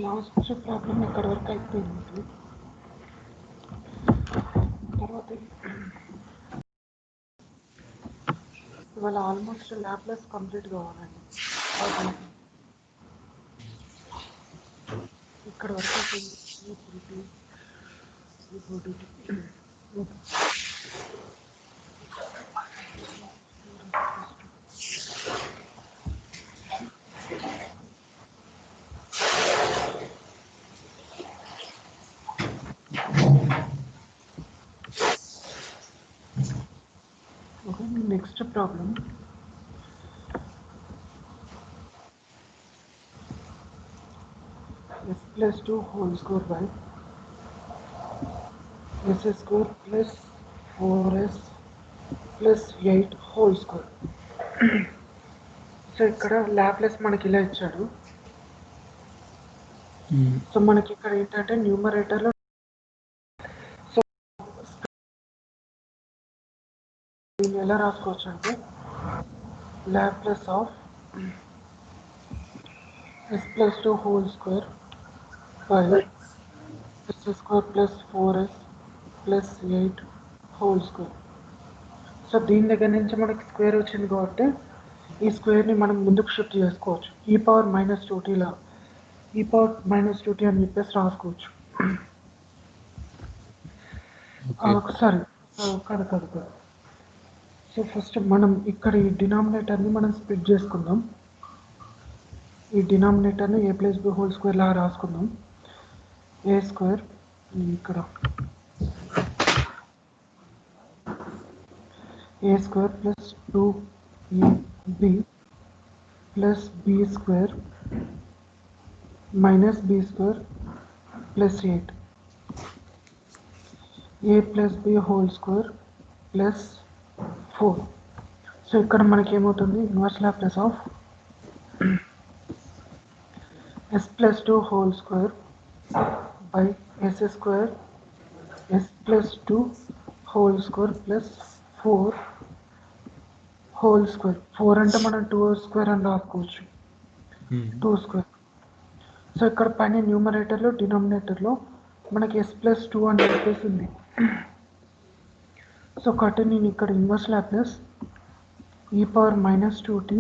Last problem ఇక్కడ వరకు అయిపోయింది. తర్వాత ఇవాళ ఆల్మోస్ట్ ల్యాప్లెస్ కంప్లీట్ కావాలండి. ఇక్కడ వరకు అయిపోయింది. Next problem s plus 2 whole square by s square plus 4s plus 8 whole square. So ఇక్కడ ల్యాప్లెస్ మనకి ఇలా ఇచ్చాడు. సో మనకి ఇక్కడ ఏంటంటే న్యూమరేటర్లో సో దీన్ని ఎలా రాసుకోవచ్చు అంటే Laplace of s plus 2 whole square by s square plus 4s plus 8 whole square. So దీని దగ్గర నుంచి మనకి స్క్వేర్ వచ్చింది కాబట్టి ఈ స్క్వేర్ని మనం ముందుకు షిఫ్ట్ చేసుకోవచ్చు. e power minus 2t లా e power minus 2t అని చెప్పేసి రాసుకోవచ్చు. ఒకసారి కాదు. సో ఫస్ట్ మనం ఇక్కడ ఈ డినామినేటర్ని మనం స్ప్లిట్ చేసుకుందాం. ఈ డినామినేటర్ని a plus b whole square లాగా రాసుకుందాం. ఏ స్క్వేర్ ఇక్కడ a square plus 2ab plus b square minus b square plus 8 a plus b whole square plus 4. So ఇక్కడ మనకి ఏమవుతుంది inverse Laplace of s plus 2 whole square by s square s plus 2 whole square plus 4 whole square. 4 అంటే మనం 2 square అని రాసుకోవచ్చు. 2 square. So ఇక్కడ పైన న్యూమరేటర్లో డినామినేటర్లో మనకి s plus 2 అని చెప్పేసి ఉంది. సో కాబట్టి నేను ఇక్కడ inverse Laplace e power minus 2t.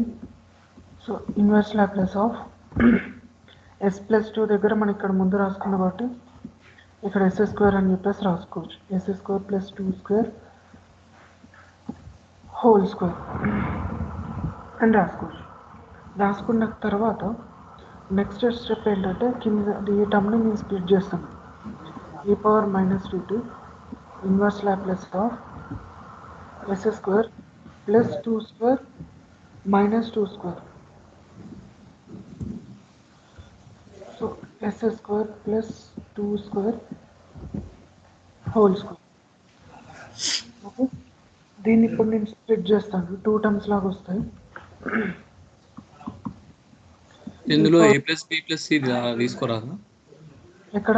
So inverse Laplace of s plus 2 దగ్గర మనం ఇక్కడ ముందు రాసుకున్న కాబట్టి ఇక్కడ s స్క్వేర్ అని చెప్పేసి రాసుకోవచ్చు. s square plus 2 square whole square అని రాసుకోవచ్చు. రాసుకున్న తర్వాత నెక్స్ట్ స్టెప్ ఏంటంటే కింద ఈ టర్మ్ని నేను స్ప్లిట్ చేస్తాను. e power minus 2t inverse Laplace of s square plus 2 square minus 2 square. So s square plus 2 square whole square. Okay, దీన్ని ఇప్పుడు నేను స్ప్లిట్ చేస్తాను. 2 టర్మ్స్ లాగా వస్తాయి. ఇందులో a plus b plus c తీసుకోరాదా? ఎక్కడ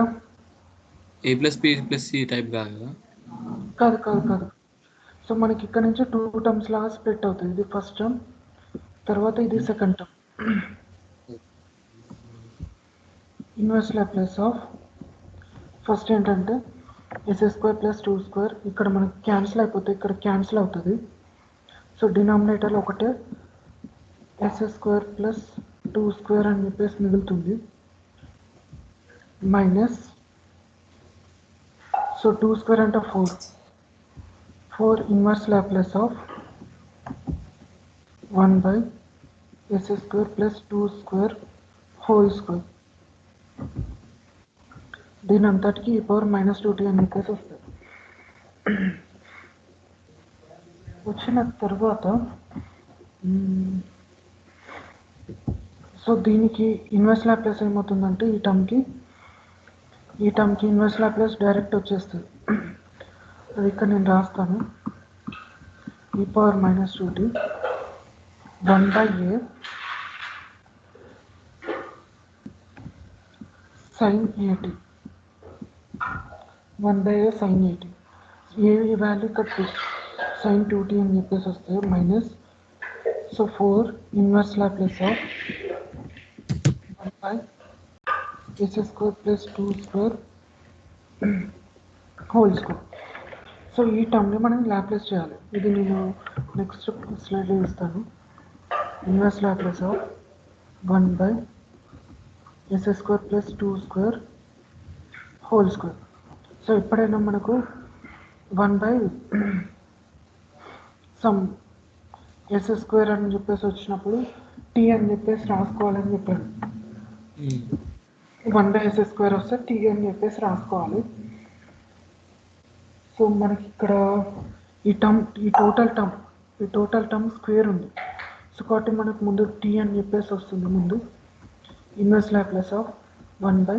a plus b plus c type కాదు కదా? కాదు. సో మనకి ఇక్కడ నుంచి 2 టర్మ్స్ లాగా స్ప్లిట్ అవుతుంది. ఇది ఫస్ట్ టర్మ్, తర్వాత ఇది second term. Inverse Laplace of first ఏంటంటే s స్క్వేర్ ప్లస్ 2 స్క్వేర్ ఇక్కడ మనకి క్యాన్సిల్ అయిపోతుంది, ఇక్కడ క్యాన్సిల్ అవుతుంది. సో డినామినేటర్లో ఒకటే s స్క్వేర్ ప్లస్ 2 స్క్వేర్ అని చెప్పేసి మిగులుతుంది మైనస్. సో 2 స్క్వేర్ అంటే 4 inverse Laplace of 1 by s square plus 2 square whole square. దీని అంతటికి e పవర్ మైనస్ 2t అని చెప్పేసి వస్తుంది. వచ్చిన తర్వాత సో దీనికి ఇన్వర్స్ లాప్లేస్ ఏమవుతుందంటే ఈ టర్మ్కి ఇన్వర్స్ లాప్లేస్ డైరెక్ట్ వచ్చేస్తుంది. అది ఇక్కడ నేను రాస్తాను. e power minus 2t 1 by a sin 80 1 by a sin 80. ఏ వాల్యూ ఇక్కడ sin 2t అని చెప్పేసి వస్తాయి minus. So 4 inverse Laplace of 1 by s square plus 2 square whole square. So ఈ టర్మ్ని మనం లాప్లేస్ చేయాలి. ఇది నేను నెక్స్ట్ స్లైడ్లో ఇస్తాను. Inverse Laplace of 1 by s square plus 2 square whole square. So ఎప్పుడైనా మనకు 1 బై సమ్ ఎస్ స్క్వేర్ అని చెప్పేసి వచ్చినప్పుడు టీ అని చెప్పేసి రాసుకోవాలని చెప్పాను. 1 బై ఎస్ స్క్వేర్ వస్తే టీ అని చెప్పేసి రాసుకోవాలి. సో మనకి ఇక్కడ ఈ టోటల్ టర్మ్ స్క్వేర్ ఉంది. సో కాబట్టి మనకు ముందు టీ అని చెప్పేసి వస్తుంది. ముందు inverse Laplace of 1 by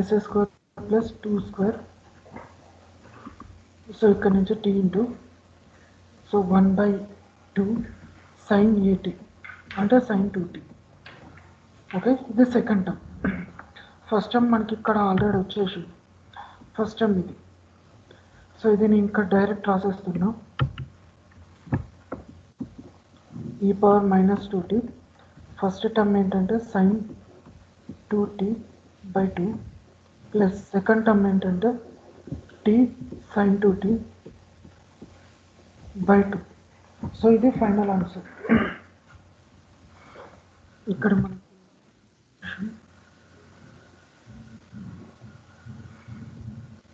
s square plus 2 square. So ఇక్కడ నుంచి t into so 1 by 2 sine at అంటే సైన్ 2t. ఓకే, ఇది సెకండ్ టర్మ్. ఫస్ట్ టర్మ్ మనకి ఇక్కడ ఆల్రెడీ వచ్చేసి ఫస్ట్ టర్మ్ ఇది. సో ఇది నేను ఇక్కడ డైరెక్ట్ రాసేస్తున్నా. E power minus 2t. First term ఏంటంటే sine 2t by 2 plus second term ఏంటంటే t sine 2t by 2. So ఇది ఫైనల్ ఆన్సర్. ఇక్కడ మనకి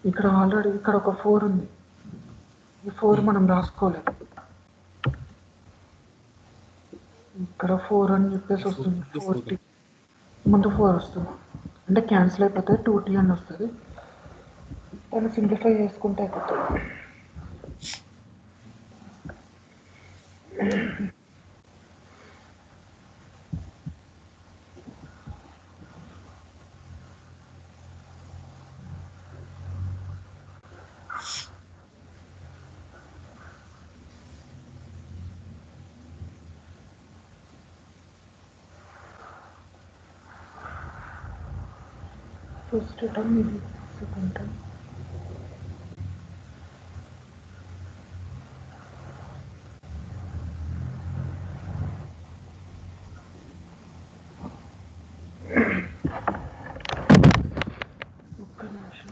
ఇక్కడ ఆల్రెడీ ఇక్కడ ఒక 4 ఉంది. ఈ 4 మనం రాసుకోలేదు. ఇక్కడ 4 అని చెప్పేసి వస్తుంది. 4t ముందు 4 వస్తుంది అంటే క్యాన్సిల్ అయిపోతే 2t అని వస్తుంది. దాన్ని సింప్లిఫై చేసుకుంటే అయిపోతుంది. ఫస్ట్ టర్మ్ ఇది, సెకండ్ టర్మ్ ఒక్క నిమిషం.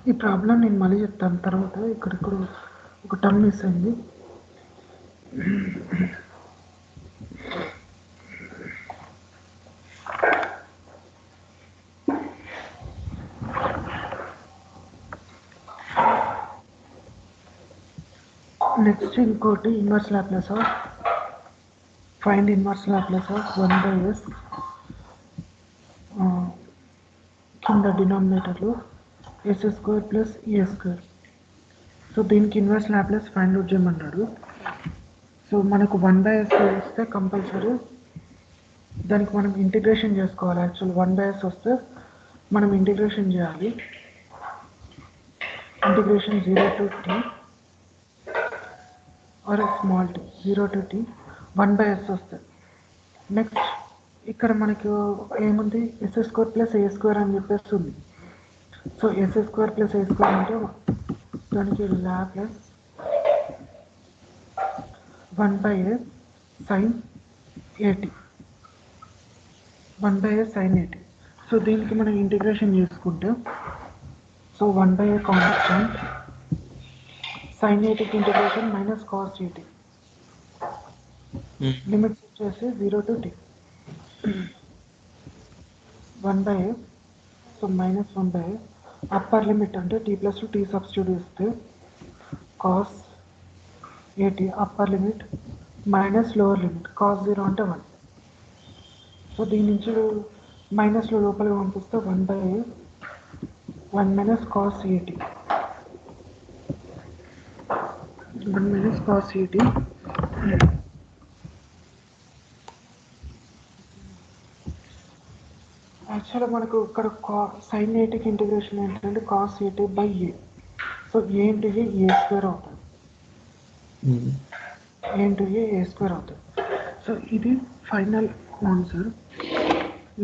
ఈ ప్రాబ్లం నేను మళ్ళీ చెప్తాను తర్వాత. ఇక్కడ ఒక టర్మ్ మిస్ అయింది. నెక్స్ట్ ఇంకోటి inverse Laplace of find inverse Laplace of 1 by s కింద డినామినేటర్లో s square plus a square. So దీనికి ఇన్వర్స్ లాప్లేస్ ఫైండ్ అవుట్ చేయమన్నాడు. సో మనకు 1 బై ఎస్ వస్తే కంపల్సరీ దానికి మనం ఇంటిగ్రేషన్ చేసుకోవాలి. యాక్చువల్ 1 బై ఎస్ వస్తే మనం ఇంటిగ్రేషన్ చేయాలి. Integration 0 to t or small t 0 to t 1 by s వస్తుంది. నెక్స్ట్ ఇక్కడ మనకు ఏముంది, s square plus a square అని చెప్పేసి ఉంది. So s square plus a square అంటే దానికి Laplace 1 by a sine 80 1 by a sine 80. So దీనికి మనం ఇంటిగ్రేషన్ చేసుకుంటే so 1 by a constant sine 80కి ఇంటిగ్రేషన్ మైనస్ కాస్ 80 లిమిట్స్ వచ్చేసి 0 to t 1 by A. So minus 1 by A upper limit అంటే t plus tea substitute ఇస్తే cos 80 upper limit minus lower limit cos 0 అంటే 1. So దీని నుంచి మైనస్లో లోపలికి పంపిస్తే 1 by 1 minus cos 80 1 minus cos et. యాక్చువల్గా మనకు ఇక్కడ సైన్ ఏటీకి ఇంటిగ్రేషన్ ఏంటంటే కాస్ ఏటీ by A. So A into A square అవుతుంది. ఏ ఇంటూ ఏ స్క్వేర్ అవుతుంది. సో ఇది ఫైనల్ ఆన్సర్.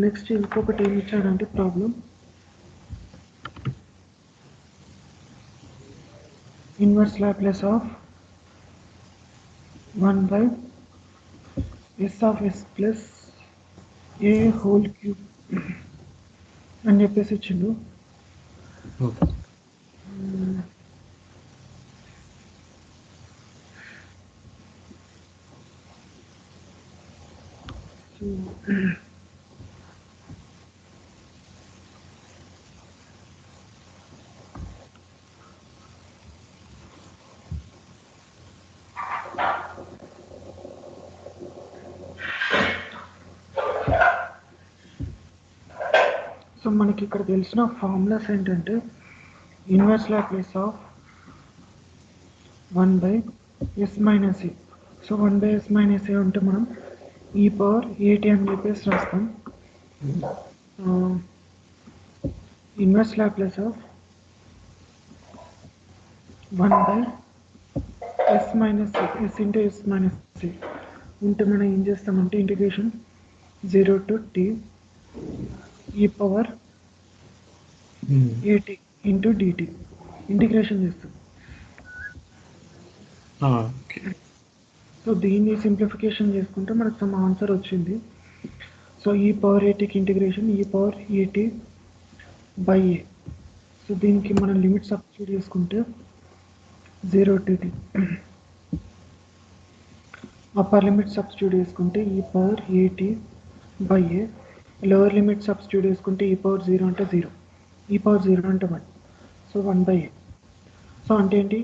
నెక్స్ట్ ఇంకొకటి ఏమి ఇచ్చాడంటే problem inverse Laplace of 1 by s of s plus a whole cube అని చెప్పేసి ఇచ్చిండు. సో మనకి ఇక్కడ తెలిసిన ఫార్ములాస్ ఏంటంటే inverse Laplace of 1 by s minus a. So 1 by s minus a ఉంటే మనం e power at అని చెప్పేసి రాస్తాం. Inverse Laplace of 1 by s minus a, s into s minus a ఉంటే మనం ఏం చేస్తామంటే integration 0 to t e power at into dt integration చేస్తాం. సో దీన్ని సింప్లిఫికేషన్ చేసుకుంటే మనకు సమ్ ఆన్సర్ వచ్చింది. సో ఈ పవర్ ఏటీకి ఇంటిగ్రేషన్ ఈ పవర్ ఏటీ బై ఏ. సో దీనికి మనం లిమిట్ సబ్స్టిట్యూట్ చేసుకుంటే 0 to t upper limit substitute చేసుకుంటే ఈ పవర్ ఏటీ by A. Lower limit substitute చేసుకుంటే ఈ పవర్ 0 అంటే 0, ఈ పవర్ 0 అంటే 1. So 1 by a. సో అంటే ఏంటి,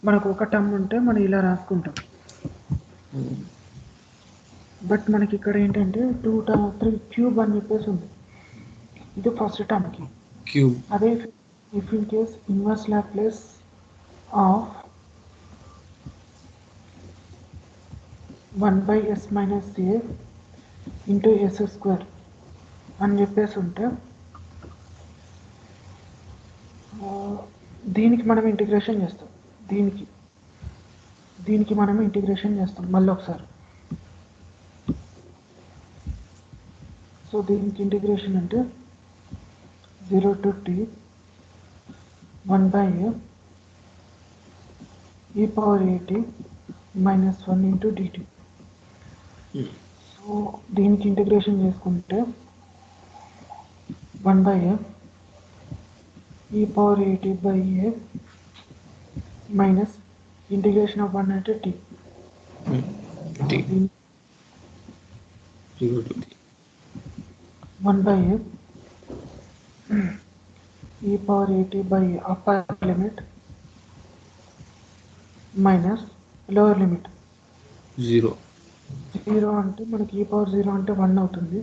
మనకు ఒక టర్మ్ ఉంటే మనం ఇలా రాసుకుంటాం. బట్ మనకి ఇక్కడ ఏంటంటే 3 క్యూబ్ అని చెప్పేసి ఉంది. ఇది ఫస్ట్ టర్మ్కి క్యూబ్. అదే if in case inverse Laplace of 1 by s minus a into s square అని చెప్పేసి ఉంటే దీనికి మనం ఇంటిగ్రేషన్ చేస్తాం. దీనికి మనం ఇంటిగ్రేషన్ చేస్తాం మళ్ళీ ఒకసారి. సో దీనికి ఇంటిగ్రేషన్ అంటే 0 to t 1 by a e power at minus 1 into dt. So దీనికి ఇంటిగ్రేషన్ చేసుకుంటే 1 by a e power at by a minus integration of 1 అంటే t. 1 by a e power at by upper limit minus lower limit 0 అంటే మనకి e power 0 అంటే 1 అవుతుంది.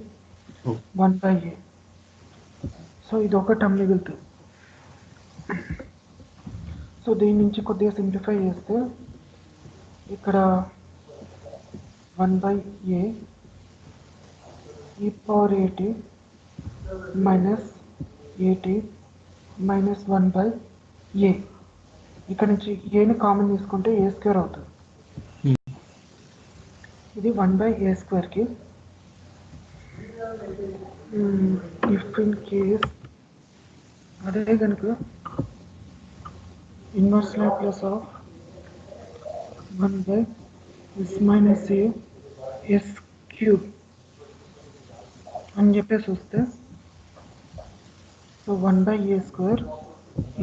1 by a. So ఇది ఒక term మిగులుతుంది. సో దీని నుంచి కొద్దిగా సింప్లిఫై చేస్తే ఇక్కడ 1 by a e power at minus at minus 1 by a. ఇక్కడ నుంచి ఏని కామన్ తీసుకుంటే ఏ స్క్వేర్ అవుతుంది. ఇది 1 by a స్క్వేర్కి. ఇఫ్ ఇన్ కేస్ అదే కనుక inverse Laplace of 1 by s minus a s cube అని చెప్పేసి వస్తే so 1 by a square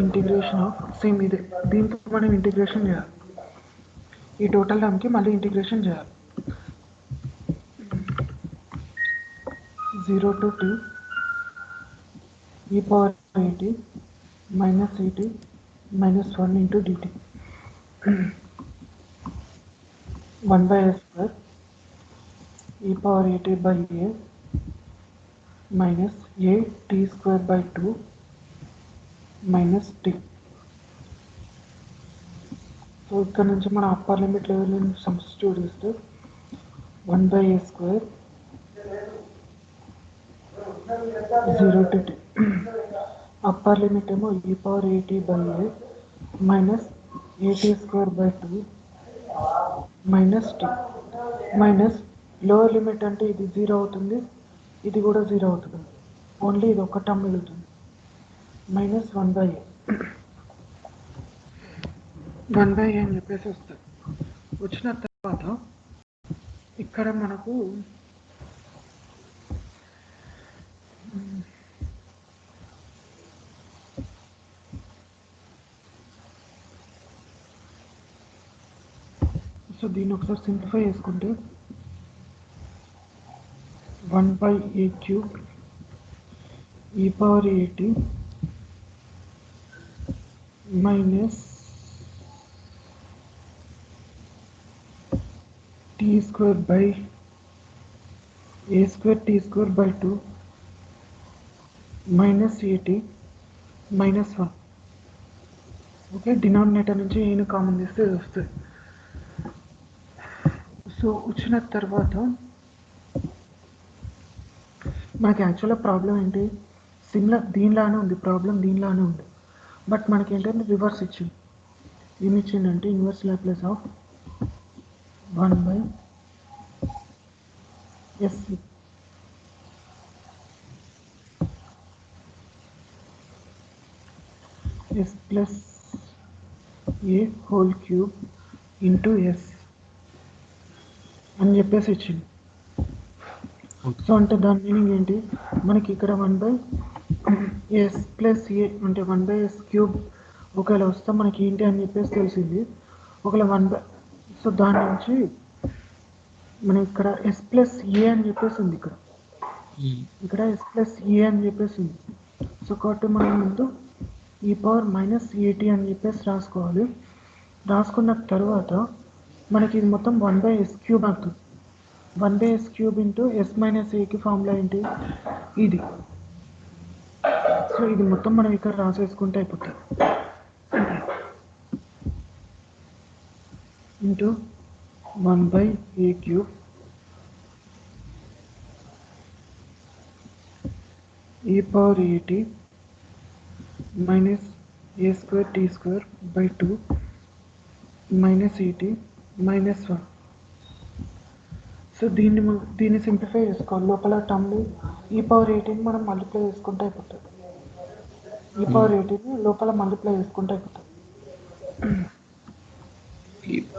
integration of same ఇదే, దీంతో మనం ఇంటిగ్రేషన్ చేయాలి. ఈ టోటల్ టర్మ్కి మళ్ళీ ఇంటిగ్రేషన్ చేయాలి. 0 to t e power at minus at minus 1 into dt. 1 by a square e power at by a minus a t square by 2 minus t. So ఇక్కడ నుంచి మన అప్పర్ లిమిట్ లెవెల్ సబ్స్టిట్యూట్ చేస్తే 1/a square 0 to t. Upper limit ఏమో e⁻at/a minus at square by 2 minus t minus lower limit అంటే ఇది 0 అవుతుంది, ఇది కూడా 0 అవుతుంది, ఓన్లీ ఇది ఒక టర్మ్ మిగులుతుంది మైనస్ 1/a 1/a అని చెప్పేసి వస్తుంది. వచ్చిన తర్వాత ఇక్కడ మనకు సో దీన్ని ఒకసారి సింప్లిఫై చేసుకుంటే 1/a³ e⁻at minus t square by a square t square by 2 minus at minus 1. Okay, denominator నుంచి ఏను కామన్ తీస్తే వస్తుంది. సో వచ్చిన తర్వాత మనకి యాక్చువల్గా ప్రాబ్లం ఏంటి, సిమిలర్ దీనిలానే ఉంది, ప్రాబ్లం దీనిలానే ఉంది, బట్ మనకి ఏంటంటే రివర్స్ ఇచ్చింది. ఏమి ఇచ్చిందంటే inverse Laplace of 1/s s plus a whole cube into s అని చెప్పేసి ఇచ్చింది. సో అంటే దాని మీనింగ్ ఏంటి, మనకి ఇక్కడ 1/s ప్లస్ ఏ అంటే 1/s³ ఒకవేళ వస్తే మనకి ఏంటి అని చెప్పేసి తెలిసింది. ఒకవేళ సో దాని నుంచి మనం ఇక్కడ s ప్లస్ ఏ అని చెప్పేసి ఉంది, ఇక్కడ s ప్లస్ ఏ అని చెప్పేసి ఉంది. సో కాబట్టి మనం ముందు e⁻−at అని చెప్పేసి రాసుకోవాలి. రాసుకున్న తర్వాత మనకి ఇది మొత్తం 1/s³ అవుతుంది. 1/s³ ఇంటూ s-aకి ఫార్ములా ఏంటి, ఇది. సో ఇది మొత్తం మనం ఇక్కడ రాసేసుకుంటే అయిపోతుంది. Into 1/a³ e⁻at minus a square t square by 2 minus at minus 1. So దీన్ని సింప్లిఫై చేసుకోవాలి. లోపల టర్మ్ని e⁻at మనం మల్టిప్లై చేసుకుంటే అయిపోతుంది. e⁻at లోపల మల్టిప్లై చేసుకుంటే అయిపోతుంది.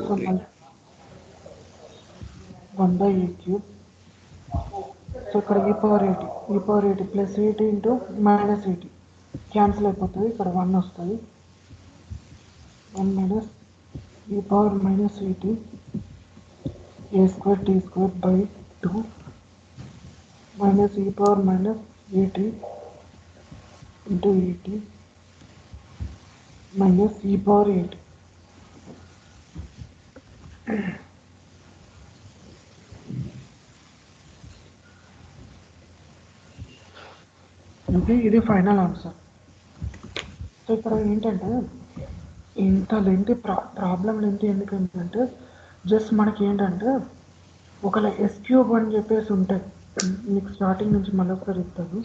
So 1/a³. సో ఇక్కడ e⁻at plus at into minus at cancel అయిపోతుంది, ఇక్కడ 1 వస్తుంది. 1 minus e⁻−at a square t square by 2 minus e⁻−at into at minus e⁻at. Okay, ఇది ఫైనల్ ఆన్సర్. సో ఇక్కడ ఏంటంటే ఇంత లెంతీ ప్రాబ్లం లెంతీ ఎందుకంటే జస్ట్ మనకి ఏంటంటే ఒకవేళ s³ అని చెప్పేసి ఉంటాయి, మీకు స్టార్టింగ్ నుంచి మళ్ళీ ఒకసారి ఇస్తాను.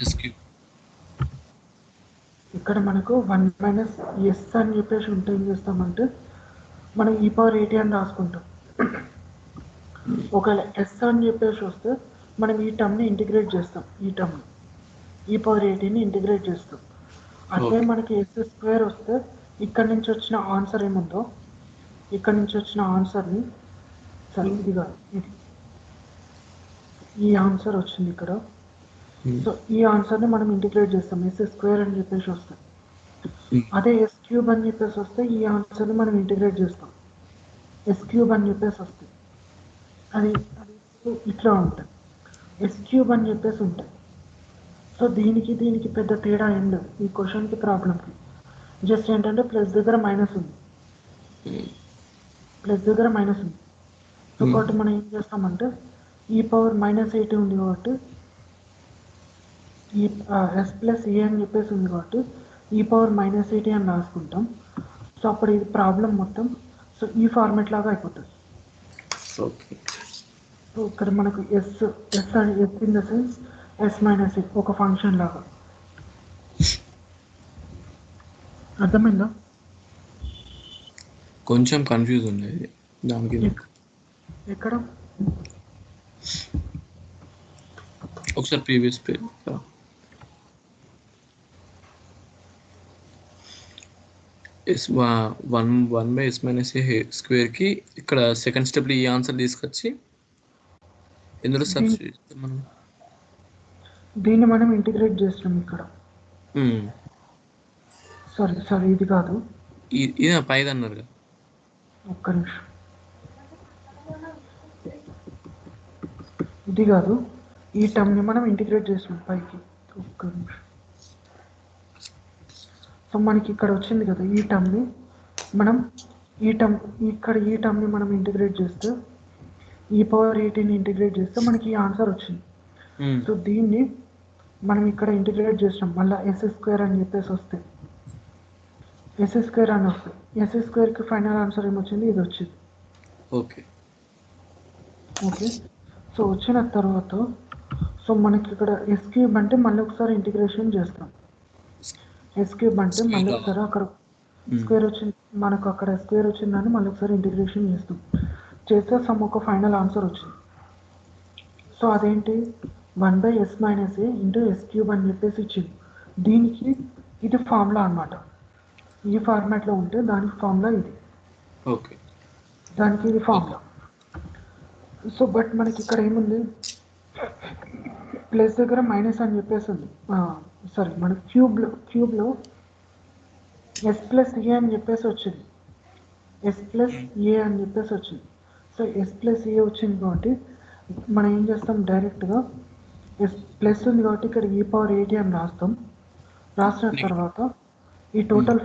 ఇక్కడ మనకు 1-s అని చెప్పేసి ఉంటే ఏం చేస్తామంటే మనం e⁻at అని రాసుకుంటాం. ఒకవేళ s అని చెప్పేసి వస్తే మనం ఈ టర్మ్ని ఇంటిగ్రేట్ చేస్తాం, ఈ టర్మ్ e⁻atని ఇంటిగ్రేట్ చేస్తాం. అదే మనకి s² వస్తే ఇక్కడ నుంచి వచ్చిన ఆన్సర్ ఏముందో, ఇక్కడ నుంచి వచ్చిన ఆన్సర్ని సరే ఇది కాదు, ఇది ఈ ఆన్సర్ వచ్చింది ఇక్కడ. సో ఈ ఆన్సర్ని మనం ఇంటిగ్రేట్ చేస్తాం, s² అని చెప్పేసి వస్తుంది. అదే s³ అని చెప్పేసి వస్తే ఈ ఆన్సర్ని మనం ఇంటిగ్రేట్ చేస్తాం, s³ అని చెప్పేసి వస్తుంది. అది ఇట్లా ఉంటుంది, s³ అని చెప్పేసి ఉంటుంది. సో దీనికి పెద్ద తేడా ఏం లేదు ఈ క్వశ్చన్కి, ప్రాబ్లంకి. జస్ట్ ఏంటంటే ప్లస్ దగ్గర మైనస్ ఉంది, సో కాబట్టి మనం ఏం చేస్తామంటే e⁻−at ఉంది కాబట్టి ఈ s ప్లస్ ఏ అని చెప్పేసి ఉంది కాబట్టి e⁻−at అని రాసుకుంటాం. సో అప్పుడు ఇది ప్రాబ్లం మొత్తం సో ఈ ఫార్మాట్ లాగా అయిపోతుంది. ఓకే. సో ఇక్కడ మనకు ఎస్ అని s in the sense s minus a ఒక ఫంక్షన్ లాగా. అర్థమైందా? కొంచెం కన్ఫ్యూజ్ ఉంది దానికి. ఎక్కడ ఒకసారి ప్రీవియస్ పేజ్ ఎస్ 1/(s-a) స్క్వేర్కి ఇక్కడ సెకండ్ స్టెప్లో ఈ ఆన్సర్ తీసుకొచ్చి ఇందులో సబ్స్టిట్యూట్ మనం దీన్ని మనం ఇంటిగ్రేట్ చేస్తున్నాం ఇక్కడ. సారీ ఇది కాదు, ఇది పైది అన్నారు కదా. ఒక్క నిమిషం, ఇది కాదు, ఈ టర్మ్ని మనం ఇంటిగ్రేట్ చేస్తున్నాం పైకి. ఒక్క నిమిషం. సో మనకి ఇక్కడ వచ్చింది కదా ఈ టర్మ్ని మనం ఈ టర్మ్ని మనం ఇంటిగ్రేట్ చేస్తే e⁻18ని ఇంటిగ్రేట్ చేస్తే మనకి ఈ ఆన్సర్ వచ్చింది. సో దీన్ని మనం ఇక్కడ ఇంటిగ్రేట్ చేసినాం, మళ్ళీ s² అని చెప్పేసి వస్తే s² అని వస్తుంది. s²కి ఫైనల్ ఆన్సర్ ఏమొచ్చింది? ఇది వచ్చింది. ఓకే. సో వచ్చిన తర్వాత సో మనకి ఇక్కడ s³ అంటే మళ్ళీ ఒకసారి ఇంటిగ్రేషన్ చేస్తాం. s³ అంటే మళ్ళీ ఒకసారి అక్కడ స్క్వేర్ వచ్చింది, మనకు అక్కడ స్క్వేర్ వచ్చిందని మళ్ళీ ఒకసారి ఇంటిగ్రేషన్ చేస్తాం. చేస్తే సమ్ ఒక ఫైనల్ ఆన్సర్ వచ్చింది. సో అదేంటి 1/(s-a) ఇంటూ s³ అని చెప్పేసి ఇచ్చింది. దీనికి ఇది ఫార్ములా అన్నమాట. ఈ ఫార్మాట్లో ఉంటే దానికి ఫార్ములా ఇది. ఓకే. దానికి ఇది ఫార్ములా. సో బట్ మనకి ఇక్కడ ఏముంది, ప్లస్ దగ్గర మైనస్ అని చెప్పేసి ఉంది. సారీ, మన క్యూబ్లో s+a అని చెప్పేసి వచ్చింది. s+a అని చెప్పేసి వచ్చింది. సో s+a వచ్చింది కాబట్టి మనం ఏం చేస్తాం, డైరెక్ట్గా ప్లస్ ఉంది కాబట్టి ఇక్కడ e⁻18 అని రాస్తాం. రాసిన తర్వాత ఈ టోటల్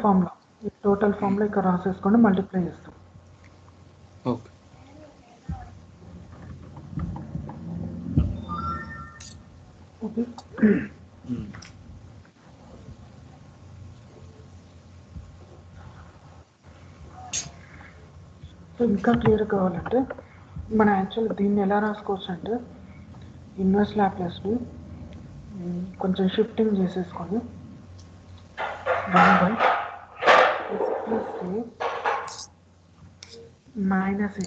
ఫార్ములా ఇక్కడ రాసేసుకొని మల్టిప్లై చేస్తాం. ఓకే. సో ఇంకా క్లియర్ కావాలంటే మన యాక్చువల్ దీన్ని ఎలా రాసుకోవచ్చు అంటే ఇన్వర్స్ లాప్లేస్ని కొంచెం షిఫ్టింగ్ చేసేసుకొని 1/(s+a -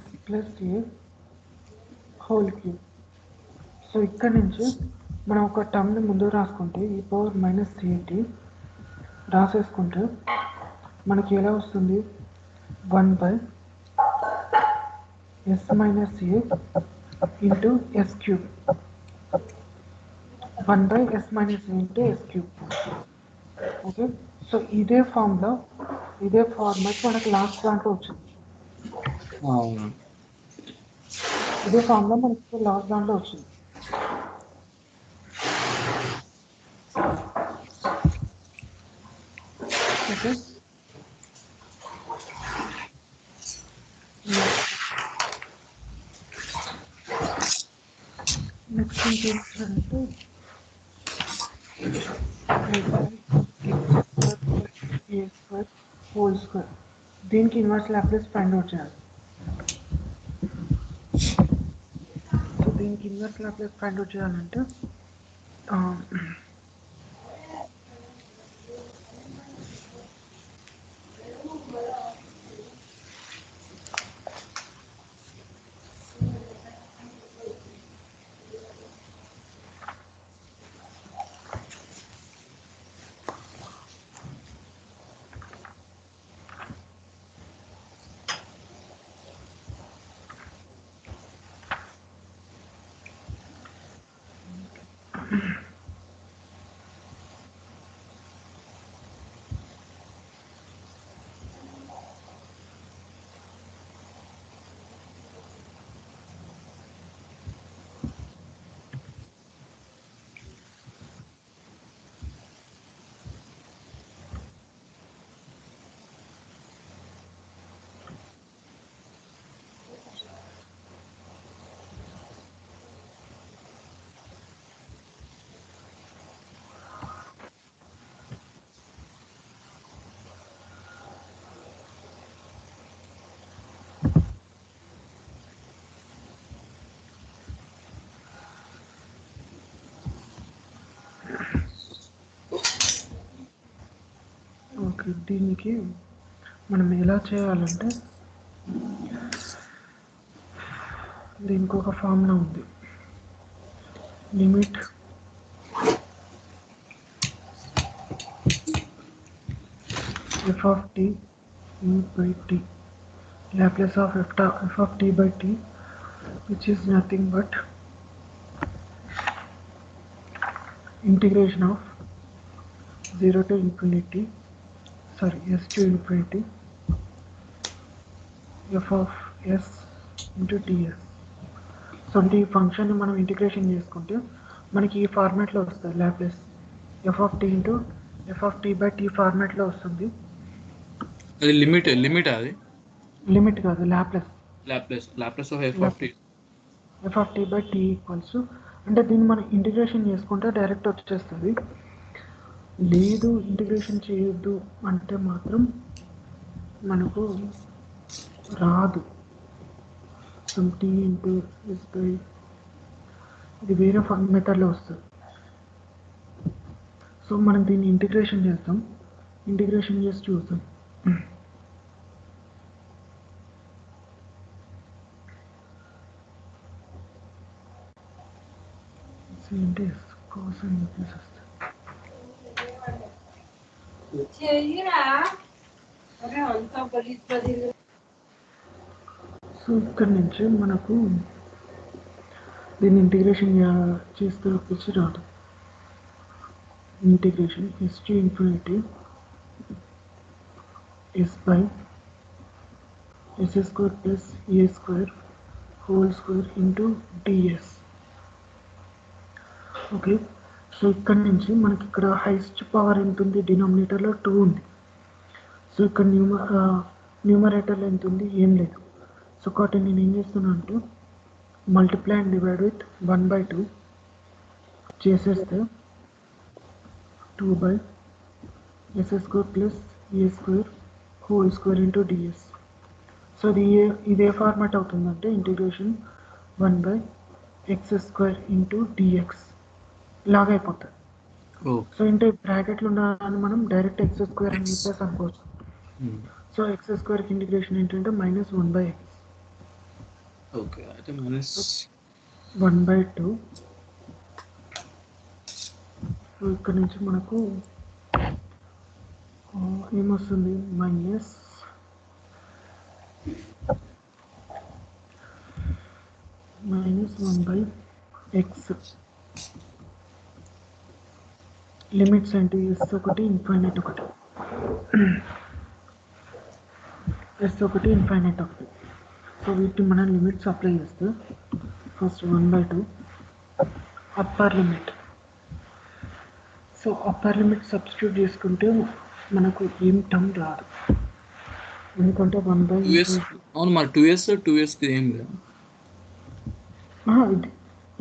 s+a whole cube. So ఇక్కడ నుంచి మనం ఒక టర్మ్ని ముందు రాసుకుంటే e⁻−3t రాసేసుకుంటే మనకి ఎలా వస్తుంది, 1/(s-a) into s³. 1/(s-a) into s³. Okay. So ఇదే ఫార్మాట్ మనకి లాస్ట్ దాంట్లో వచ్చింది. ఇదే ఫార్ములా మనకి లాస్ట్ దాంట్లో వచ్చింది. ఓకే. నెక్స్ట్ ఏం చేస్తారంటే a² హోల్ స్క్వేర్, దీనికి ఇన్వర్స్ లాప్లేస్ ఫైండ్ అవుట్ చేయాలి. సో దీనికి ఇన్వర్స్ లాప్లేస్ ఫైండ్ అవుట్ చేయాలంటే ఓకే, దీనికి మనం ఎలా చేయాలంటే దీనికి ఒక ఫార్ములా ఉంది. Limit f of t u by t, Laplace of f of t by t, which is nothing but integration of 0 to infinity, s to infinity, f of s into ds. So అంటే ఈ ఫంక్షన్ని మనం integration చేసుకుంటే మనకి ఈ ఫార్మాట్లో వస్తుంది. Laplace f of t into F of t by t ఫార్మాట్లో వస్తుంది. అది లిమిట్ అది లిమిట్ కాదు, Laplace of f of t f of t by t equals. అంటే దీన్ని మనం ఇంటిగ్రేషన్ చేసుకుంటే డైరెక్ట్ వచ్చేస్తుంది. లేదు ఇంటిగ్రేషన్ చేయొద్దు అంటే మాత్రం మనకు రాదు. Sum t into s by ఇది వేరే మెథడ్లో వస్తుంది. సో మనం దీన్ని ఇంటిగ్రేషన్ చేస్తాం, ఇంటిగ్రేషన్ చేసి చూద్దాం. సో ఇక్కడ నుంచి మనకు దీన్ని ఇంటిగ్రేషన్ చేస్తే వచ్చి రాదు. Integration s to infinity s by s square plus a square whole square into ds. Okay, so ఇక్కడ నుంచి మనకి ఇక్కడ హైయెస్ట్ పవర్ ఎంత ఉంది, డినామినేటర్లో 2 ఉంది. సో ఇక్కడ న్యూమరేటర్లో ఎంత ఉంది, ఏం లేదు. సో కాబట్టి నేను ఏం చేస్తున్నా అంటే మల్టిప్లై అండ్ డివైడ్ విత్ 1/2 చేసేస్తే 2 by s square plus a square whole square into ds. So ఇదే ఫార్మాట్ అవుతుందంటే integration 1/x square into dx లాగా అయిపోతుంది. సో అంటే బ్రాకెట్లు ఉండాలని మనం డైరెక్ట్ x స్క్వేర్ అని చెప్పేసి అనుకోవచ్చు. సో x స్క్వేర్కి ఇంటిగ్రేషన్ ఏంటంటే -1/x. ఓకే, అయితే -1/2. సో ఇక్కడ నుంచి మనకు ఏమొస్తుంది, -1/x. లిమిట్స్ ఏంటి, ఎస్ ఒకటి ఇన్ఫైనైట్ ఒకటి, ఎస్ ఒకటి ఇన్ఫైనైట్ ఒకటి. సో వీటిని మనం లిమిట్స్ అప్లై చేస్తే first 1/2 upper limit. So upper limit substitute చేసుకుంటే మనకు ఏం టర్మ్ రాదు, ఎందుకంటే 1/2. అవును, మరి 2s ఏం లేదు. ఇది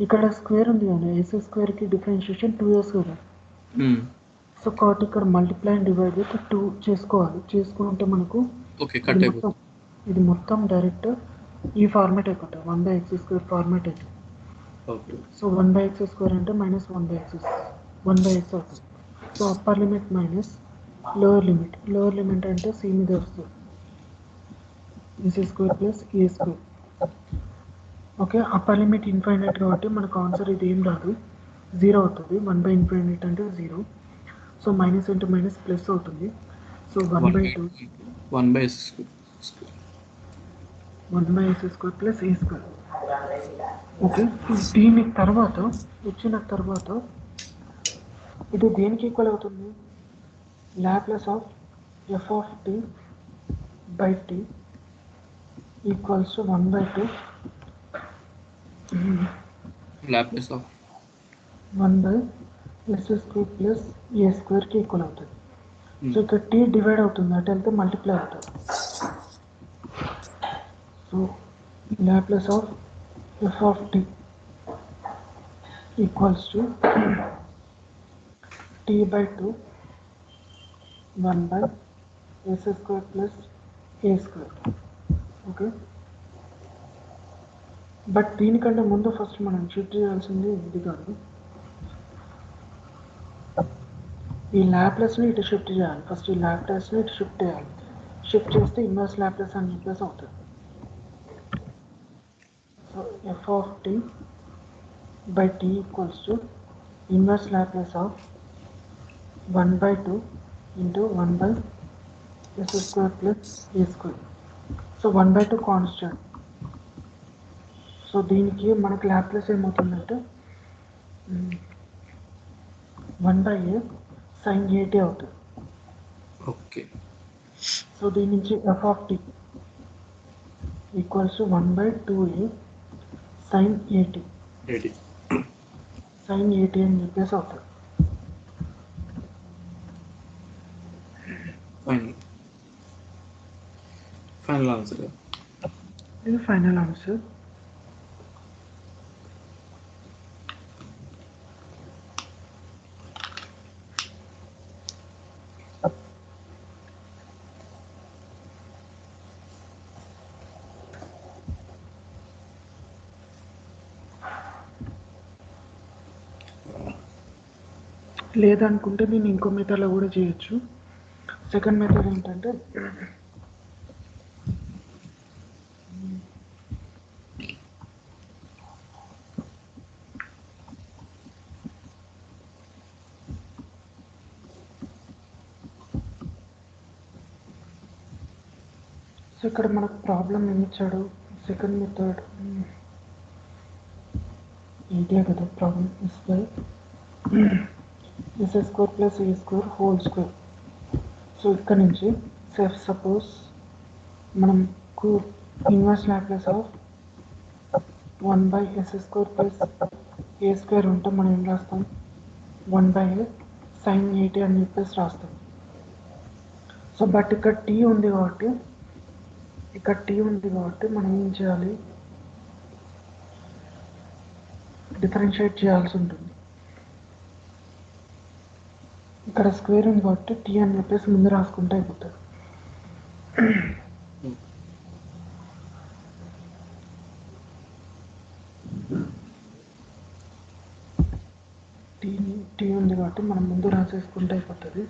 ఇక్కడ స్క్వేర్ ఉంది కదా, ఎస్ స్క్వేర్కి డిఫరెన్షియేషన్ 2s కదా. సో కాబట్టి ఇక్కడ మల్టిప్లై అండ్ డివైడ్ విత్ 2 చేసుకోవాలి. చేసుకుంటే మనకు ఇది మొత్తం డైరెక్ట్ ఈ ఫార్మాట్ అయిపోతుంది, 1/x² ఫార్మాట్ అవుతుంది. సో 1/x² అంటే -1/x అవుతుంది. So upper limit minus lower limit అంటే సి మీద వస్తుంది, s² plus a². Okay, upper limit infinite కాబట్టి మనకు ఆన్సర్ ఇది ఏం రాదు, 0 అవుతుంది. 1/∞ అంటే 0. So minus into minus plus అవుతుంది. So 1/2 1/s² plus a². Okay, దీని తర్వాత వచ్చిన తర్వాత ఇది దేనికి ఈక్వల్ అవుతుంది, Laplace of f of t by t equals to 1/2 Laplace of 1/s² plus a² కి ఈక్వల్ అవుతుంది. సో ఇక్కడ t డివైడ్ అవుతుంది, అటు వెళ్తే మల్టిప్లై అవుతుంది. So Laplace of f of t equals to t by 2 1/s² plus a². Okay, but దీనికంటే ముందు first మనం షిఫ్ట్ చేయాల్సింది ఇది కాదు, ఈ లాప్లెస్ని ఇటు షిఫ్ట్ చేయాలి. ఫస్ట్ ఈ లాప్లెస్ని ఇటు షిఫ్ట్ చేయాలి. షిఫ్ట్ చేస్తే ఇన్వర్స్ లాప్లెస్ అని చెప్పేసి అవుతుంది. So f of t by t equals to inverse Laplace of 1/2 into 1 by s square plus a square. So 1/2 constant. So దీనికి మనకి లాప్లెస్ ఏమవుతుందంటే 1/a sin at అవుతుంది. ఓకే. సో దీని నుంచి f of tea equals to 1/2a sin at sin at అని చెప్పేసి అవుతుంది. Final answer. ఇది ఫైనల్ ఆన్సర్. లేదనుకుంటే నేను ఇంకో మెథడ్లో కూడా చేయొచ్చు. సెకండ్ మెథడ్ ఏంటంటే సో ఇక్కడ మనకు ప్రాబ్లం ఏమి ఇచ్చాడు? సెకండ్ మెథడ్ ఇదే కదా problem. Is by s square plus a square whole square. So ఇక్కడ నుంచి సపోజ్ మనకు inverse Laplace of 1/s square plus a square ఉంటే మనం ఏం రాస్తాం? 1/a sin at అని చెప్పేసి రాస్తాం. సో బట్ ఇక్కడ t ఉంది కాబట్టి మనం ఏం చేయాలి? డిఫరెన్షియేట్ చేయాల్సి ఉంటుంది. ఇక్కడ స్క్వేర్ ఉంది కాబట్టి టీ అని చెప్పేసి ముందు రాసుకుంటే అయిపోతుంది. టీ ఉంది కాబట్టి మనం ముందు రాసేసుకుంటే అయిపోతుంది.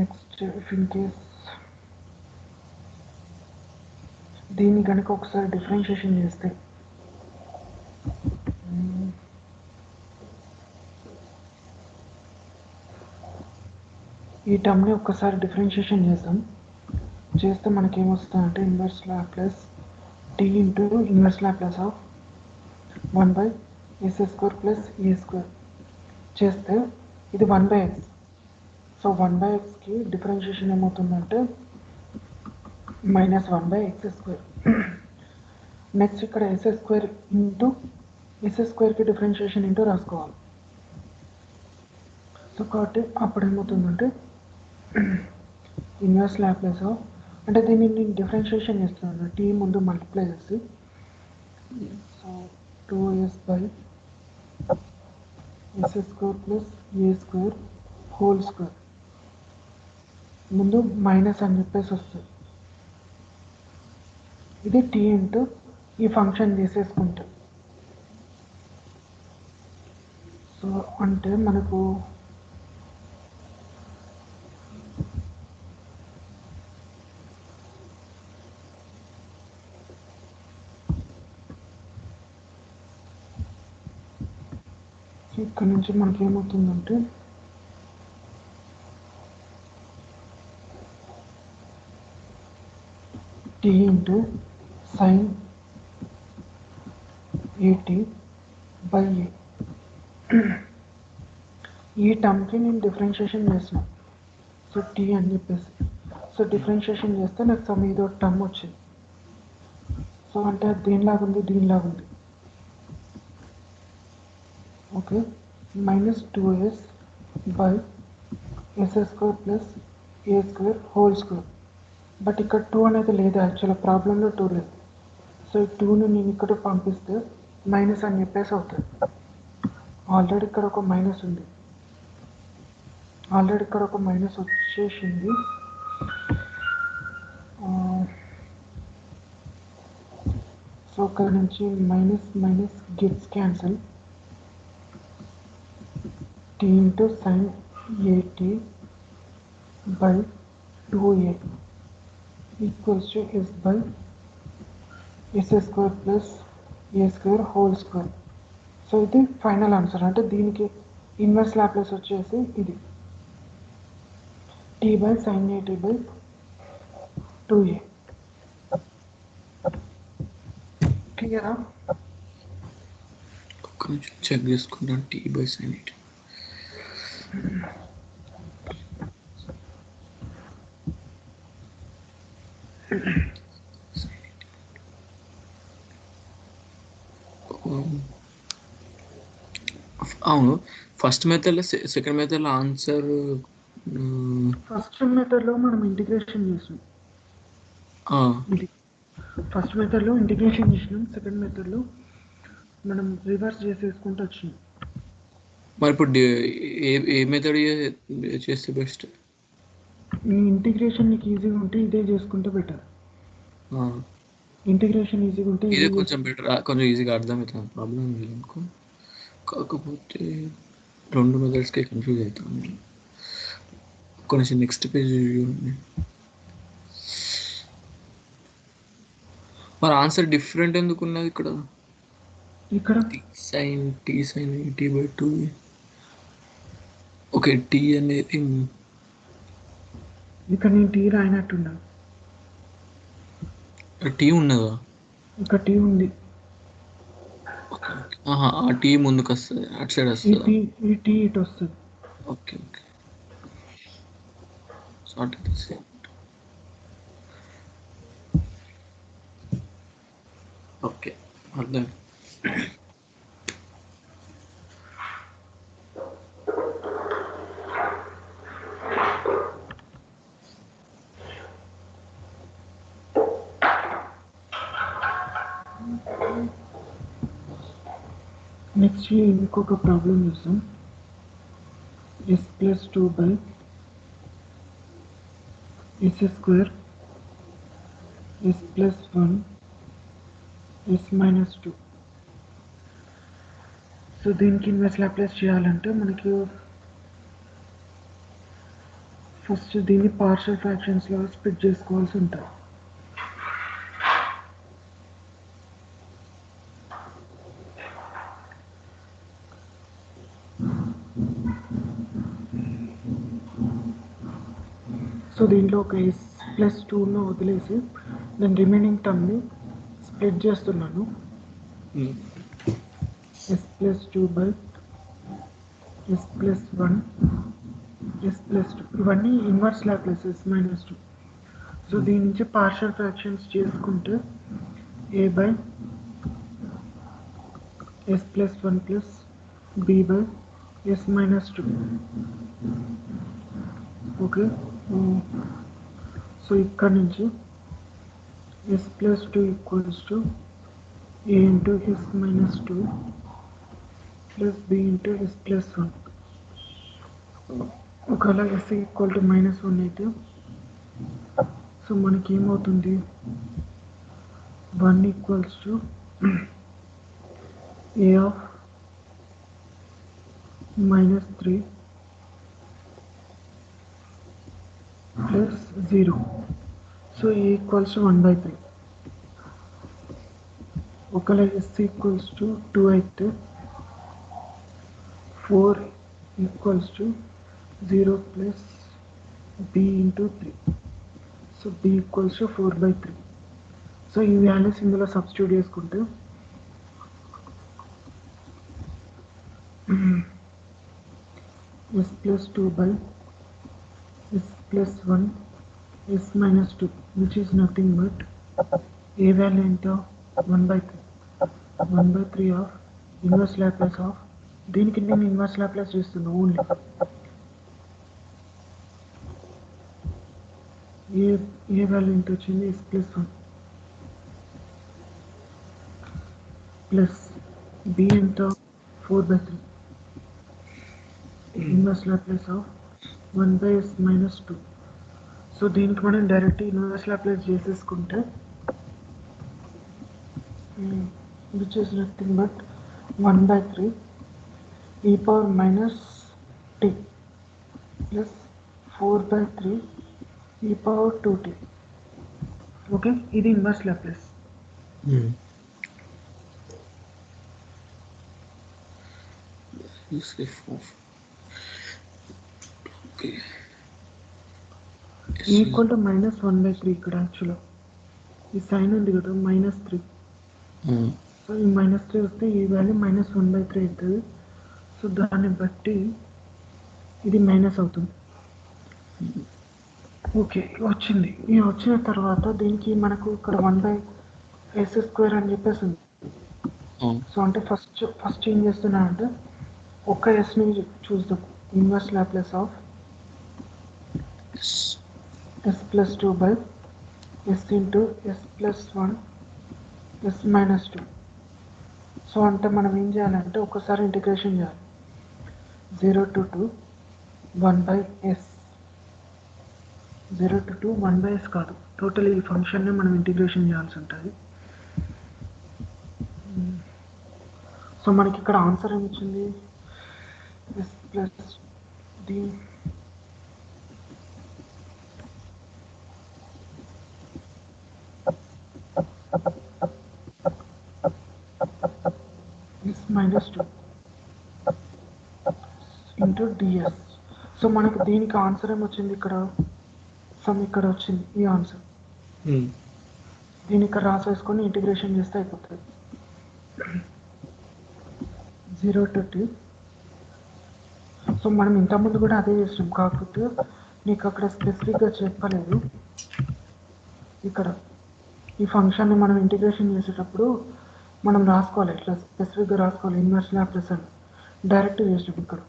నెక్స్ట్ ఇఫ్ ఇన్ కేస్ దీన్ని కనుక ఒకసారి డిఫరెన్షియేషన్ చేస్తే ఈ టర్మ్ని ఒక్కసారి డిఫరెన్షియేషన్ చేస్తే మనకేమొస్తుందంటే inverse Laplace t into inverse Laplace of 1/s square plus a square చేస్తే ఇది 1/x. సో 1/xకి డిఫరెన్షియేషన్ ఏమవుతుందంటే -1/x². నెక్స్ట్ ఇక్కడ s² ఇంటూ s²కి డిఫరెన్షియేషన్ ఇంటూ రాసుకోవాలి. సో కాబట్టి అప్పుడు ఏమవుతుందంటే ఇన్వర్స్ లాప్లెస్ ఆఫ్, అంటే దీన్ని నేను డిఫరెన్షియేషన్ చేస్తున్నాను టీ ముందు మల్టిప్లై చేసి. So 2s/s² plus a² whole square ముందు మైనస్ అని చెప్పేసి వస్తుంది. ఇది టీ ఇంటూ ఈ ఫంక్షన్ తీసేసుకుంటే. సో అంటే మనకు ఇక్కడ నుంచి మనకేమవుతుందంటే టీ ఇంటూ సైన్ at/a. ఈ టర్మ్కి నేను డిఫరెన్షియేషన్ చేసిన. సో టీ అని చెప్పేసి సో డిఫరెన్షియేషన్ చేస్తే నాకు సమ్ ఏదో టర్మ్ వచ్చింది. సో అంటే అది దీనిలాగుంది. Okay, -2s/s² plus a square whole square. But ఇక్కడ 2 అనేది లేదు, యాక్చువల్గా ప్రాబ్లంలో 2 లేదు. సో ఈ 2ని నేను ఇక్కడ పంపిస్తే మైనస్ అని చెప్పేసి అవుతుంది. ఆల్రెడీ ఇక్కడ ఒక మైనస్ ఉంది, ఆల్రెడీ ఇక్కడ ఒక మైనస్ వచ్చేసింది. సో ఇక్కడ నుంచి minus minus gets cancel. t into sin at by 2a equals to s by s square plus a square whole square. So ఇది ఫైనల్ ఆన్సర్. అంటే దీనికి ఇన్వర్స్ లాప్లేస్ వచ్చేసి ఇది t by sin at by 2a. క్లియరా? ఒక్క నిమిషం check చేసుకుంటాను. t by sin at అవును. ఫస్ట్ మెథడ్లో సెకండ్ మెథడ్లో ఆన్సర్ ఫస్ట్ మెథడ్లో మనం ఇంటిగ్రేషన్ చేసాం. ఫస్ట్ మెథడ్లో ఇంటిగ్రేషన్ చేసినాం, సెకండ్ మెథడ్లో మనం రివర్స్ చేసేసుకుంటూ వచ్చినాం. మరి ఇప్పుడు ఏ మెథడ్ చేస్తే బెస్ట్? ఈ ఇంటిగ్రేషన్ నీకు ఈజీగా ఉంటే ఇదే చేసుకుంటే బెటర్. ఇంటిగ్రేషన్ ఈజీగా ఉంటే ఇదే కొంచెం బెటర్, కొంచెం ఈజీగా అర్థమవుతుంది. ప్రాబ్లం లేదు అనుకో. కాకపోతే రెండు మెథడ్స్కి కన్ఫ్యూజ్ అవుతుంది. కొంచెం నెక్స్ట్ పేజ్ చూడండి. మరి ఆన్సర్ డిఫరెంట్ ఎందుకు ఉన్నది ఇక్కడ? ఇక్కడ t sine t by 2. Okay, t అనేది ఇక్కడ నేను టీ రాయినట్టున్నా. టీ ఉన్నదా? ఇక్కడ టీ ఉంది. ఆ టీ ముందుకు వస్తుంది, అటు సైడ్ వస్తుంది. ఈ టీ ఇటు వస్తుంది. ఓకే ఓకే, సార్ట్ అయితే ఓకే, అర్థం. నెక్స్ట్ ఇంకొక ప్రాబ్లం చూసాం. s plus 2 by s square s plus 1 s minus 2. So దీనికి ఇన్వర్స్ లాప్లేస్ చేయాలంటే మనకి ఫస్ట్ దీన్ని పార్షియల్ ఫ్రాక్షన్స్లో స్ప్లిట్ చేసుకోవాల్సి ఉంటుంది. సో దీంట్లో ఒక ఎస్ ప్లస్ 2ను వదిలేసి నేను రిమైనింగ్ టర్మ్ని స్ప్లిట్ చేస్తున్నాను. S plus 2 by s plus 1 s plus 2, ఇవన్నీ inverse Laplace s minus 2. So దీని నుంచి పార్షియల్ ఫ్రాక్షన్స్ చేసుకుంటే a by s plus 1 plus B by s minus 2. Okay, so ఇక్కడ నుంచి s plus 2 equals to a into s minus 2 plus B into s plus 1. ఒకవేళ S equal to -1 అయితే so మనకి ఏమవుతుంది, 1 equals to a of -3 plus 0. So a equals to 1/3. ఒకవేళ s equals to 2 అయితే 4 equals to 0 plus B into 3. So b equals to 4/3. So ఈ values ఇందులో substitute చేసుకుంటే s plus 2 by s plus 1 s minus 2, which is nothing but a value ఎంత, 1/3 of inverse Laplace of. దీనికి నేను inverse Laplace చేస్తున్నా only ఏ value ఇంత వచ్చింది yes plus 1 plus B ఎంత 4/3 inverse Laplace of 1/s minus 2. So దీనికి మనం direct inverse Laplace చేసేసుకుంటే which is nothing but 1/3 e power minus t plus 4/3 e power 2t. Okay, ఇది ఇన్వర్స్ లాప్లేస్. ఈక్వల్ టు -1/3 ఇక్కడ యాక్చువల్గా ఈ సైన్ ఉంది కదా -3. సో ఈ -3 వస్తే ఈ వాల్యూ -1/3 అవుతుంది. సో దాన్ని బట్టి ఇది మైనస్ అవుతుంది. ఓకే, వచ్చింది. ఈ వచ్చిన తర్వాత దీనికి మనకు ఇక్కడ 1/s² అని చెప్పేసి ఉంది. సో అంటే ఫస్ట్ ఏం చేస్తున్నా అంటే ఒక్క ఎస్ని చూద్దాం. Inverse Laplace of s plus 2 by s into s plus 1 s minus 2. So అంటే మనం ఏం చేయాలంటే ఒకసారి ఇంటిగ్రేషన్ చేయాలి. 0 to 2 1/s 0 to 2 1/s కాదు, టోటల్ ఈ ఫంక్షన్ని మనం ఇంటిగ్రేషన్ చేయాల్సి ఉంటుంది. సో మనకి ఇక్కడ ఆన్సర్ ఏమి వచ్చింది? s plus d s minus 2 into ds. So మనకు దీనికి ఆన్సర్ ఏమొచ్చింది? ఇక్కడ సమ్ ఇక్కడ వచ్చింది ఈ ఆన్సర్. దీన్ని ఇక్కడ రాసేసుకొని ఇంటిగ్రేషన్ చేస్తే అయిపోతుంది. 0 to 2. సో మనం ఇంతకుముందు కూడా అదే చేసినాం, కాకపోతే నీకు అక్కడ స్పెసిఫిక్గా చెప్పలేదు. ఇక్కడ ఈ ఫంక్షన్ని మనం ఇంటిగ్రేషన్ చేసేటప్పుడు మనం రాసుకోవాలి, ఇట్లా స్పెసిఫిక్గా రాసుకోవాలి. ఇన్వర్స్ లాప్లేస్ అని డైరెక్ట్ చేసినాం. ఇక్కడ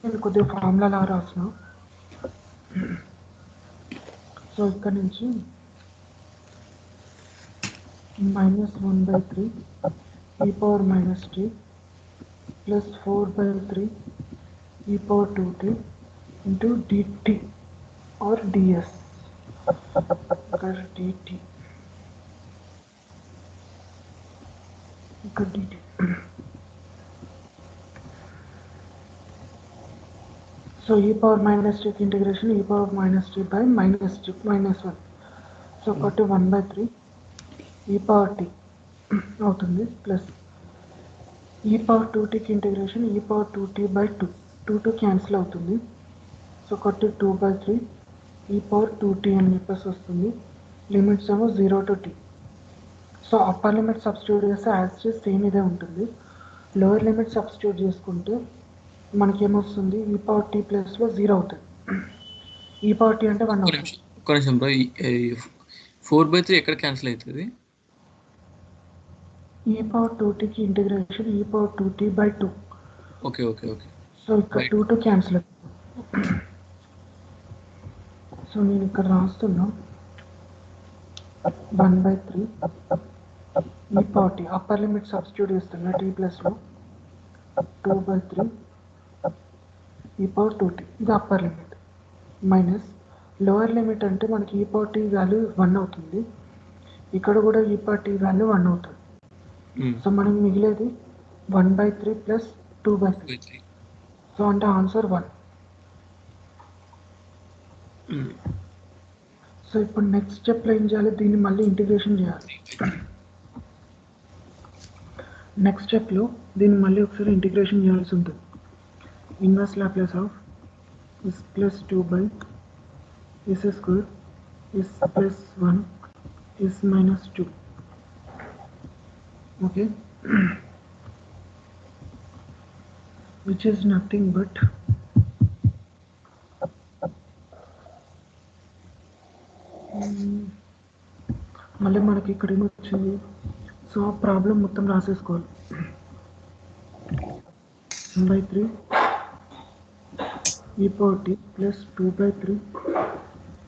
నేను కొద్దిగా ఫార్ములా లాగా రాసిన. సో ఇక్కడ నుంచి -1/3 e power minus t plus 4/3 e power 2t into dt or ds. ఇక్కడ dt, ఇక్కడ dt. So e power minus t integration e power minus t by -1. So ఒకటి 1/3 e power t అవుతుంది, plus e power 2tకి integration e power 2t by 2 cancel అవుతుంది. So ఒకటి 2/3 e power 2t అని చెప్పేసి వస్తుంది. లిమిట్స్ ఏమో 0 to t. So upper limit substitute చేస్తే యాజ్ సేమ్ ఇదే ఉంటుంది. లోయర్ లిమిట్ సబ్స్టిట్యూట్ చేసుకుంటే మనకేమొస్తుంది? e power t ప్లస్లో 0 అవుతుంది. e power t అంటే 1 అవుతుంది. ఒక్క నిమిషం బ్రో, 4/3 ఎక్కడ క్యాన్సిల్ అవుతుంది? e power 2tకి integration e power 2t by 2. Okay okay okay. So ఇక్కడ 2 క్యాన్సిల్ అవుతుంది. సో నేను ఇక్కడ రాస్తున్నా 1/3 e power t upper limit substitute చేస్తున్నా t ప్లస్లో 2/3 e power 2t, ఇది upper limit. Minus lower limit అంటే మనకి e power t వాల్యూ 1 అవుతుంది. ఇక్కడ కూడా e power t వాల్యూ 1 అవుతుంది. సో మనకి మిగిలేది 1/3 ప్లస్ 2/3. సో అంటే ఆన్సర్ 1. సో ఇప్పుడు నెక్స్ట్ స్టెప్లో ఏం చేయాలి? దీన్ని మళ్ళీ ఇంటిగ్రేషన్ చేయాలి. నెక్స్ట్ స్టెప్లో దీన్ని మళ్ళీ ఒకసారి ఇంటిగ్రేషన్ చేయాల్సి ఉంటుంది. Inverse Laplace of s plus 2 by s square s plus 1 s minus 2. Okay, which is nothing but మళ్ళీ మనకి ఇక్కడ ఏమొచ్చింది? సో ఆ ప్రాబ్లం మొత్తం రాసేసుకోవాలి. 1/3 e power t plus 2/3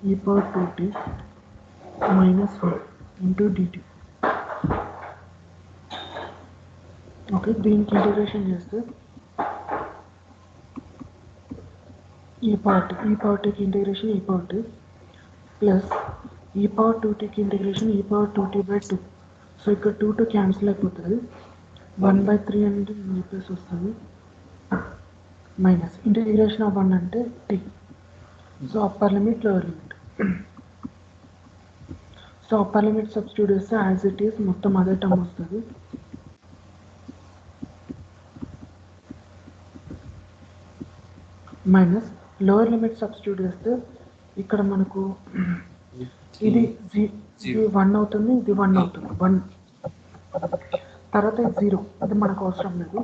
e power 2t minus 1 into dt. Okay, దీనికి integration చేస్తే ఈ పార్ట్కి ఇంటిగ్రేషన్ ఈ part plus E power 2tకి integration ఈ పవర్ 2t/2. సో ఇక్కడ 2 క్యాన్సిల్ అయిపోతుంది, 1/3 అనేది చెప్పేసి వస్తుంది, మైనస్ ఇంటిగ్రేషన్ ఆఫ్ 1 అంటే t. So upper limit lower limit. So upper limit substitute చేస్తే యాజ్ ఇట్ ఈస్ మొత్తం అదే టర్మ్ వస్తుంది. మైనస్ లోవర్ లిమిట్ సబ్స్టిట్యూట్ చేస్తే ఇక్కడ మనకు ఇది 1 అవుతుంది, ఇది 1 అవుతుంది, 1 తర్వాత 0, అది మనకు అవసరం లేదు.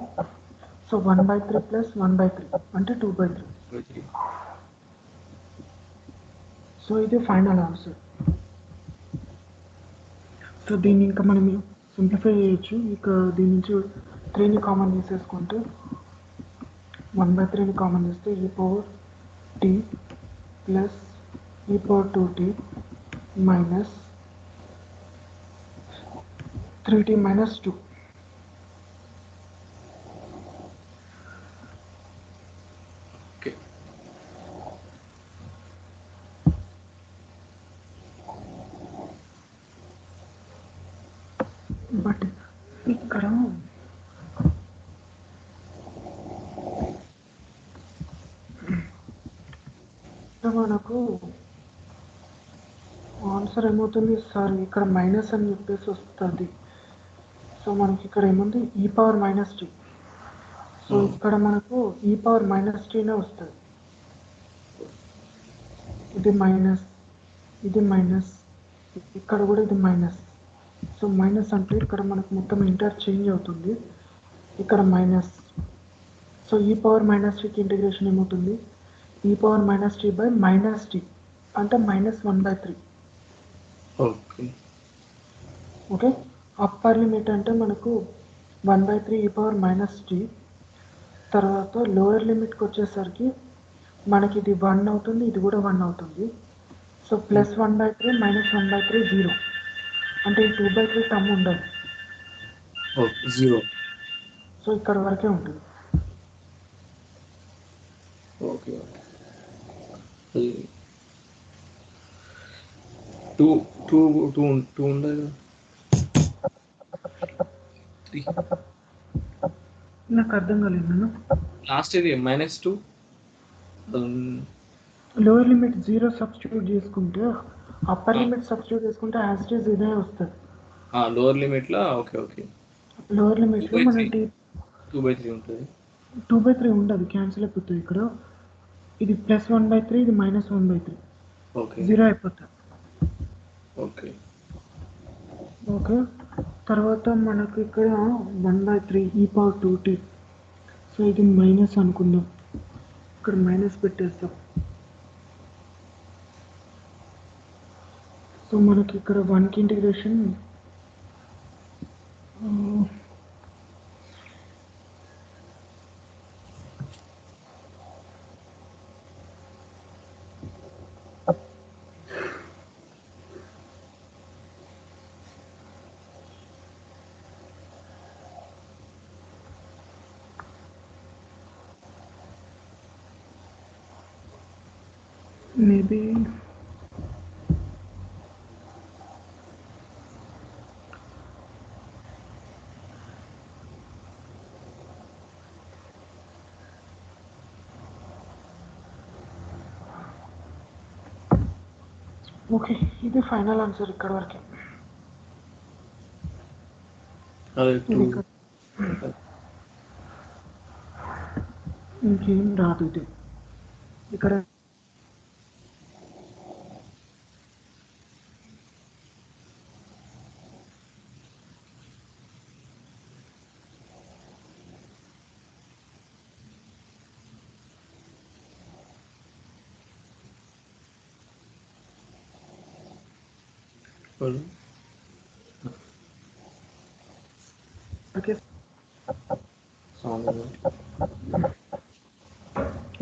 సో 1/3 ప్లస్ 1/3 అంటే 2/3. సో ఇది ఫైనల్ ఆన్సర్. సో దీన్ని ఇంకా మనం సింప్లిఫై చేయొచ్చు. ఇక దీని నుంచి 3ని కామన్ తీసేసుకుంటే 1/3ని కామన్ చేస్తే ఈ power t plus E power 2t minus 3t minus 2. But ఇక్కడ మనకు ఆన్సర్ ఏమవుతుంది సార్, ఇక్కడ మైనస్ అని చెప్పేసి వస్తుంది. సో మనకి ఇక్కడ ఏముంది ఈ పవర్ మైనస్ టీ. సో ఇక్కడ మనకు ఈ పవర్ మైనస్ టీనే వస్తుంది. ఇది మైనస్, ఇది మైనస్, ఇక్కడ కూడా ఇది మైనస్. సో మైనస్ అంటే ఇక్కడ మనకు మొత్తం ఇంటర్చేంజ్ అవుతుంది, ఇక్కడ మైనస్. సో ఈ పవర్ మైనస్ టీకి ఇంటిగ్రేషన్ ఏమవుతుంది, ఈ power minus t by minus t అంటే మైనస్ 1/3. ఓకే, అప్పర్ లిమిట్ అంటే మనకు 1/3 ఈ పవర్ మైనస్ టీ. తర్వాత లోయర్ లిమిట్కి వచ్చేసరికి మనకి ఇది 1 అవుతుంది, ఇది కూడా 1 అవుతుంది. సో ప్లస్ 1/3 మైనస్ 1/3 0 అంటే ఈ 2/3 టర్మ్ ఉండదు, 0. సో ఇక్కడ వరకే ఉంటుంది. ఓకే, 2 ఉండదు, 3. నాకు అర్థం కాలేదు. నేను లాస్ట్ ఇది -2 లోయర్ లిమిట్ 0 సబ్స్టిట్యూట్ చేసుకుంటే అప్పర్ లిమిట్ సబ్స్టిట్యూట్ చేసుకుంటే యాజ్ ఇట్ ఈస్ ఇదే వస్తుంది. లోవర్ లిమిట్లో ఓకే లోవర్ లిమిట్లో మనకి 2/3 ఉంటుంది, 2/3 ఉండదు, క్యాన్సిల్ అయిపోతుంది. ఇక్కడ ఇది ప్లస్ 1/3, ఇది మైనస్ 1/3, 0 అయిపోతుంది. ఓకే, తర్వాత మనకు ఇక్కడ 1/3 ఈ పవర్ 2t. సో ఇది మైనస్ అనుకుందాం, ఇక్కడ మైనస్ పెట్టేస్తాం. సో మనకి ఇక్కడ 1కి ఇంటిగ్రేషన్ మేబీ ఓకే, ఇది ఫైనల్ ఆన్సర్ ఇక్కడ వరకే. ఇంకేం రాదు ఇది ఇక్కడ.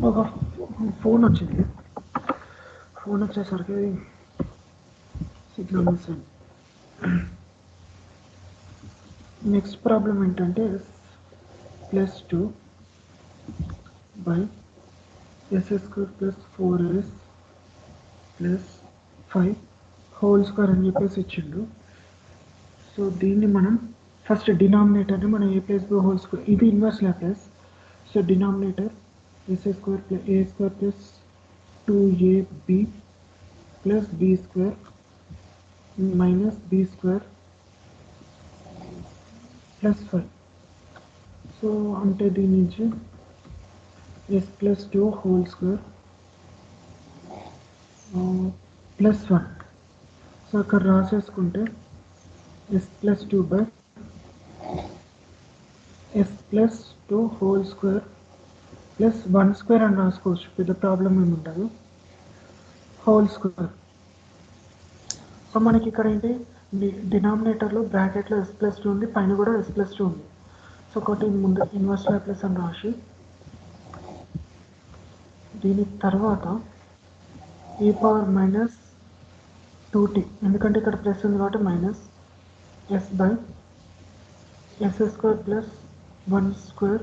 ఒక ఫోన్ వచ్చింది. ఫోన్ వచ్చేసరికి సిగ్నల్ మిస్ అయింది. నెక్స్ట్ ప్రాబ్లం ఏంటంటే +2 by s² + 4s + 5 whole square అని చెప్పేసి ఇచ్చిండు. సో దీన్ని మనం ఫస్ట్ డినామినేటర్ని మనం a+b హోల్ స్క్వేర్, ఇది inverse Laplace. So denominator s² + a² + 2ab + b² - b² + 5. So అంటే దీని నుంచి s+2 హోల్ స్క్వేర్ +1. సో అక్కడ రాసేసుకుంటే s+2 by s+2 whole square +1² అని రాసుకోవచ్చు, పెద్ద ప్రాబ్లం ఏమి ఉండదు. Whole square. సో మనకి ఇక్కడ ఏంటి, డినామినేటర్లో బ్రాకెట్లో s+2 ఉంది, పైన కూడా s+2 ఉంది. సో ఒకటి ముందు ఇన్వర్స్ లాప్లేస్ అని రాసి దీని తర్వాత e⁻−2t, ఎందుకంటే ఇక్కడ ప్లస్ ఉంది కాబట్టి minus s/s² + 1²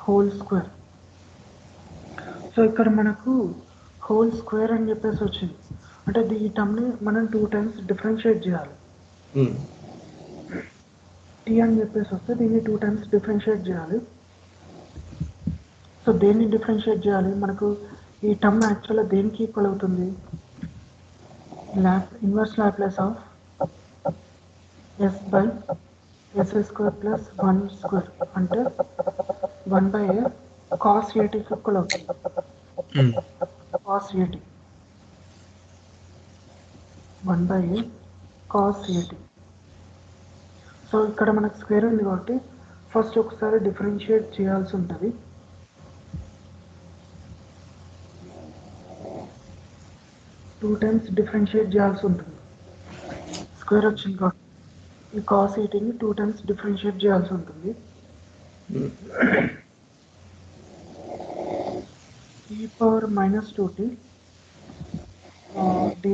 whole square. So ఇక్కడ మనకు హోల్ స్క్వేర్ అని చెప్పేసి వచ్చింది, అంటే ఈ టర్మ్ని మనం 2 టైమ్స్ డిఫరెన్షియేట్ చేయాలి. టీ అని చెప్పేసి వస్తే దీన్ని 2 టైమ్స్ డిఫరెన్షియేట్ చేయాలి. సో దేన్ని డిఫరెన్షియేట్ చేయాలి, మనకు ఈ టర్మ్ యాక్చువల్గా దేనికి ఈక్వల్ అవుతుంది, ఇన్వర్స్ లాప్లేస్ ఆఫ్ s/s² + 1² అంటే 1/a cos at ఈక్వల్ అవుతుంది. cos at 1/a cos at. So ఇక్కడ మనకు స్క్వేర్ ఉంది కాబట్టి ఫస్ట్ ఒకసారి డిఫరెన్షియేట్ చేయాల్సి ఉంటుంది. టూ టైమ్స్ డిఫరెన్షియేట్ చేయాల్సి ఉంటుంది, స్క్వేర్ వచ్చింది కాబట్టి ఈ cos atని 2 టైమ్స్ డిఫరెన్షియేట్ చేయాల్సి ఉంటుంది. e⁻−2t d/,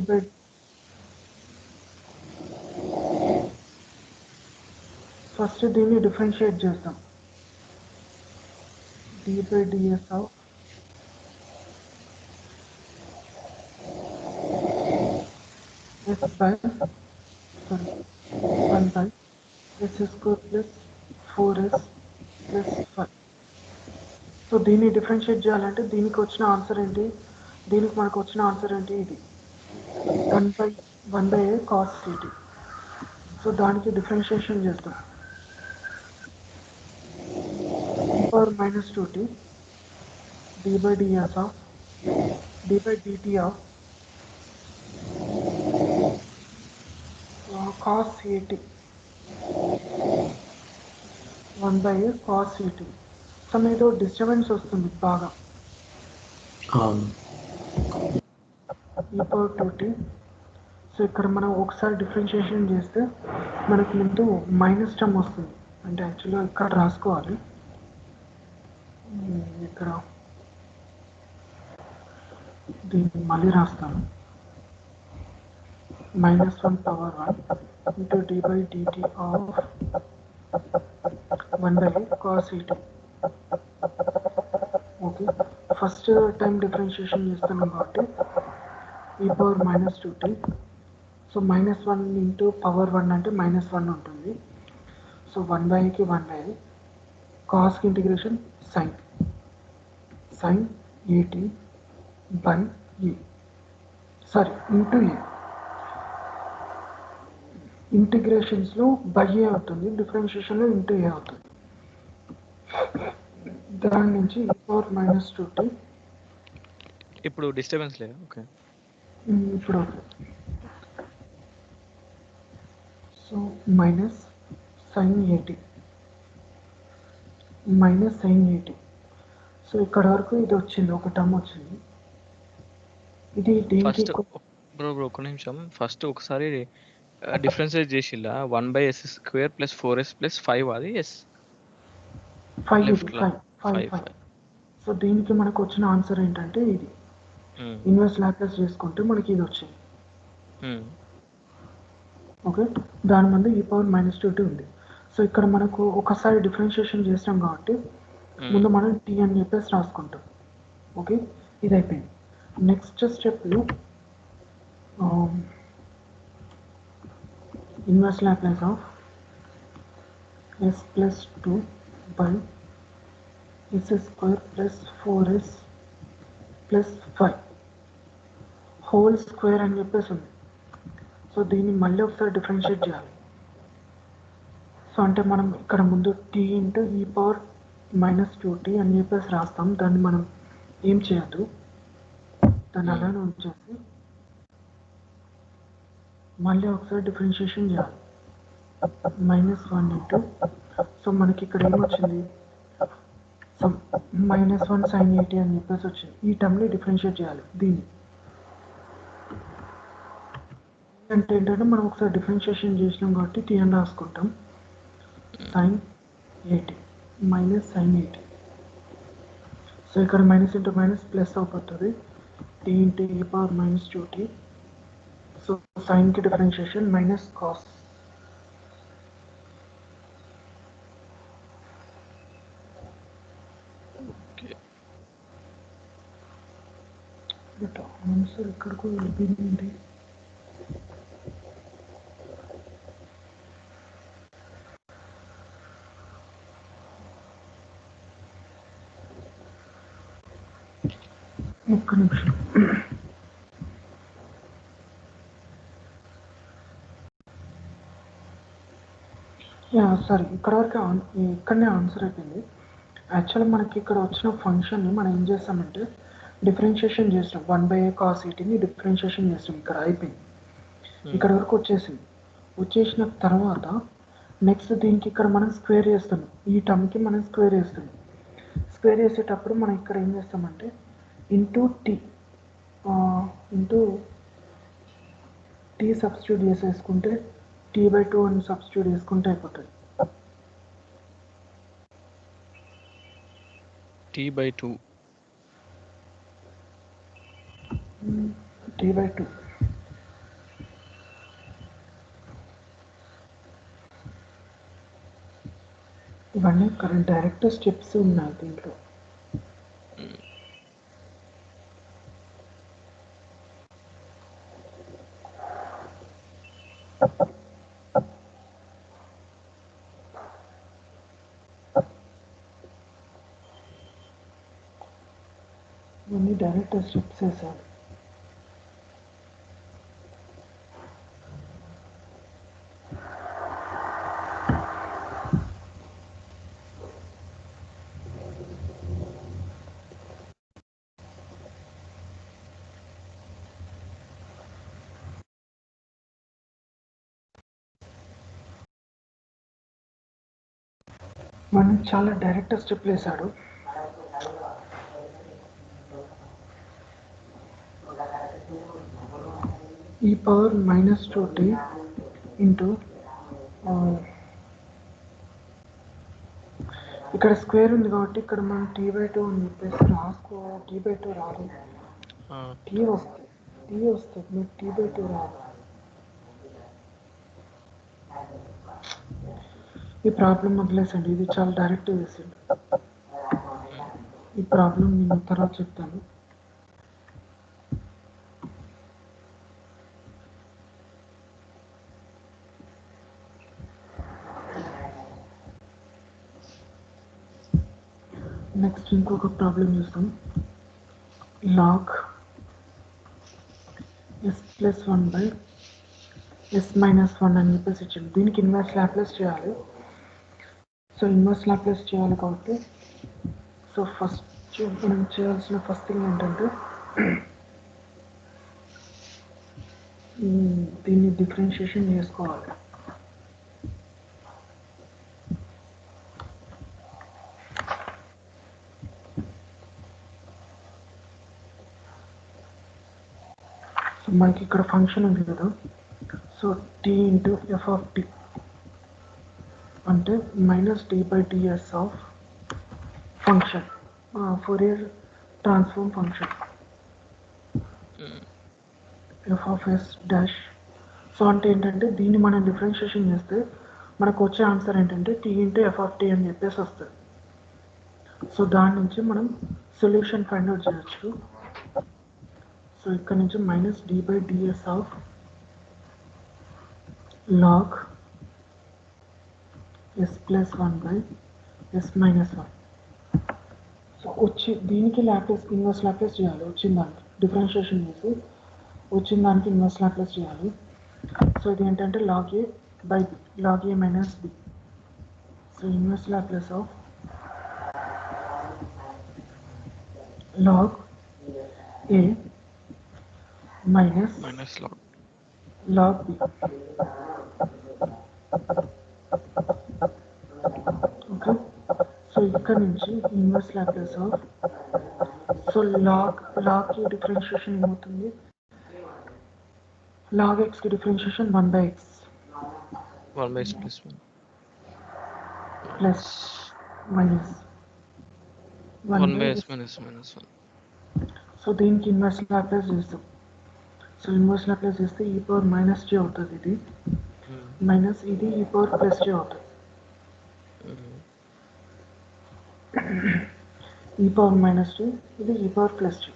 ఫస్ట్ దీన్ని డిఫరెన్షియేట్ చేస్తాం. d/ds of s/1/s² + 4s + 5. So దీన్ని డిఫరెన్షియేట్ చేయాలంటే దీనికి వచ్చిన ఆన్సర్ ఏంటి, దీనికి మనకు వచ్చిన ఆన్సర్ ఏంటి, ఇది 1/a cos at. సో దానికి డిఫరెన్షియేషన్ చేస్తాం. e⁻−2t d/ds of d/dt of cos at 1/a cos at. So మీతో డిస్టర్బెన్స్ వస్తుంది బాగా. e⁻2t. సో ఇక్కడ మనం ఒకసారి డిఫరెన్షియేషన్ చేస్తే మనకు ముందు మైనస్ టర్మ్ వస్తుంది, అంటే యాక్చువల్గా ఇక్కడ రాసుకోవాలి, ఇక్కడ దీన్ని మళ్ళీ రాస్తాను. -1 power 1 into d/dt of 1/a cos at. Okay, first time differentiation చేస్తున్నాం కాబట్టి e⁻−2t. సో -1 ఇంటూ పవర్ 1 అంటే -1 ఉంటుంది. సో 1/aకి 1/a, కాస్కి integration sin at by e, sorry into a, ఇంటిగ్రేషన్స్లో బై ఏ అవుతుంది, డిఫరెన్షియేషన్లో ఇంటూ ఏ అవుతుంది. దాని నుంచి e⁻−2t. ఇప్పుడు డిస్టర్బెన్స్ లేదు. ఓకే, ఇప్పుడు so minus sin at so ఇక్కడ వరకు ఇది వచ్చింది, ఒక టర్మ్ వచ్చింది. ఇది దేనికి బ్రో ఒక నిమిషం, ఫస్ట్ ఒకసారి డిఫరెన్షియేట్ చేసిల్లా 1/s² + 4s + 5 అది s 5. సో దీనికి మనకు వచ్చిన ఆన్సర్ ఏంటంటే ఇది ఇన్వర్స్ లాప్లేస్ చేసుకుంటే మనకి ఇది వచ్చింది. హ్మ్. ఓకే, దాని ముందు e పవర్ -2t ఉంది. సో ఇక్కడ మనకు ఒకసారి డిఫరెన్షియేషన్ చేస్తాం కాబట్టి ముందు మనం t అని చెప్పేసి రాసుకుంటాం. ఓకే, ఇది అయిపోయింది. నెక్స్ట్ స్టెప్లో inverse Laplace of s+2 by s² + 4s + 5 whole square అని చెప్పేసి ఉంది. సో దీన్ని మళ్ళీ ఒకసారి డిఫరెన్షియేట్ చేయాలి. సో అంటే మనం ఇక్కడ ముందు t ఇంటూ e పవర్ -2t అని చెప్పేసి రాస్తాం. దాన్ని మనం ఏం చేయొద్దు, దాన్ని అలానే ఉంచేసి మళ్ళీ ఒకసారి డిఫరెన్షియేషన్ చేయాలి. -1 ఇంటూ, సో మనకి ఇక్కడ ఏమొచ్చింది, సో -1 sin 80 అని చెప్పేసి వచ్చింది. ఈ టర్మ్ని డిఫరెన్షియేట్ చేయాలి. దీన్ని అంటే ఏంటంటే మనం ఒకసారి డిఫరెన్షియేషన్ చేసినాం కాబట్టి t అని రాసుకుంటాం. sin 80 -sin 80. సో ఇక్కడ మైనస్ ఇంటూ మైనస్ ప్లస్ అవుతుంది. t ఇంటూ e పవర్ -2t. సో సైన్కి differentiation minus cos. But answer ఇక్కడికి వెళ్ళిపోయింది. ఒక్క నిమిషం. సారీ, ఇక్కడ వరకు ఇక్కడనే ఆన్సర్ అయిపోయింది. యాక్చువల్గా మనకి ఇక్కడ వచ్చిన ఫంక్షన్ని మనం ఏం చేస్తామంటే డిఫరెన్షియేషన్ చేస్తాం. 1/a cos 80ని డిఫరెన్షియేషన్ చేస్తాం. ఇక్కడ అయిపోయింది. ఇక్కడ వరకు వచ్చేసింది. వచ్చేసిన తర్వాత నెక్స్ట్ దీనికి ఇక్కడ మనం స్క్వేర్ చేస్తున్నాం. ఈ టర్మ్కి మనం స్క్వేర్ చేస్తున్నాం. స్క్వేర్ చేసేటప్పుడు మనం ఇక్కడ ఏం చేస్తామంటే ఇంటూ టీ సబ్స్టిట్యూట్ చేసేసుకుంటే t/2 అని సబ్స్టిట్యూట్ చేసుకుంటే అయిపోతుంది. t/2 t/2 ఇవన్నీ డైరెక్ట్ స్టెప్స్ ఉన్నాయి దీంట్లో. ఇవన్నీ డైరెక్ట్ స్టెప్స్ వేసాను. మనం చాలా డైరెక్ట్ స్టెప్ వేసాడు. e పవర్ -2t ఇంటూ ఇక్కడ స్క్వేర్ ఉంది కాబట్టి ఇక్కడ మనం t/2 అని చెప్పేసి రాసుకో. t/2 రాదు, t వస్తుంది, మీకు t/2 రాదు. ఈ ప్రాబ్లం వదిలేసండి, ఇది చాలా డైరెక్ట్ వేసిండు. ఈ ప్రాబ్లం నేను తర్వాత చెప్తాను. నెక్స్ట్ ఇంకొక ప్రాబ్లం చూస్తాం. లాగ్ s+1 బై s-1 అని చెప్పేసి ఇచ్చింది. దీనికి ఇన్వర్స్ లాప్లేస్ చేయాలి. సో ఇన్వర్స్ లాప్లేస్ చేయాలి కాబట్టి సో ఫస్ట్ మనం చేయాల్సిన ఫస్ట్ థింగ్ ఏంటంటే దీన్ని డిఫరెన్షియేషన్ చేసుకోవాలి. సో మనకి ఇక్కడ ఫంక్షన్ ఉంది కదా, so t into f of t అంటే -d/ds of function, Fourier transform function. F of yes dash. So అంటే ఏంటంటే దీన్ని మనం డిఫరెన్షియేషన్ చేస్తే మనకు వచ్చే ఆన్సర్ ఏంటంటే t into F of t అని చెప్పేసి వస్తుంది. సో దాని నుంచి మనం సొల్యూషన్ ఫైండ్ అవుట్ చేయొచ్చు. సో ఇక్కడ నుంచి minus d by ds of log s plus 1 by s minus 1. So వచ్చి దీనికి లాప్లేస్ ఇన్వర్స్ లాప్లేస్ చేయాలి. వచ్చిన దానికి డిఫరెన్షియేషన్ చేసి వచ్చిన దానికి ఇన్వర్స్ లాప్లేస్ చేయాలి. సో ఇది ఏంటంటే log a by b, log a minus b. So inverse Laplace of log a minus log b. ఓకే, సో ఇక్కడ నుంచి inverse Laplace of, so log కి డిఫరెన్షియేషన్ ఏమవుతుంది, log x కి differentiation 1 by x plus minus 1 by s minus 1. So దీనికి inverse Laplace చేస్తాం. So inverse Laplace చేస్తే ఈ పవర్ మైనస్ జే అవుతుంది, ఇది మైనస్ ఇది ఈ పవర్ ప్లస్ జే అవుతుంది. ఈ పవర్ మైనస్ జే, ఇది ఈ పవర్ ప్లస్ జే.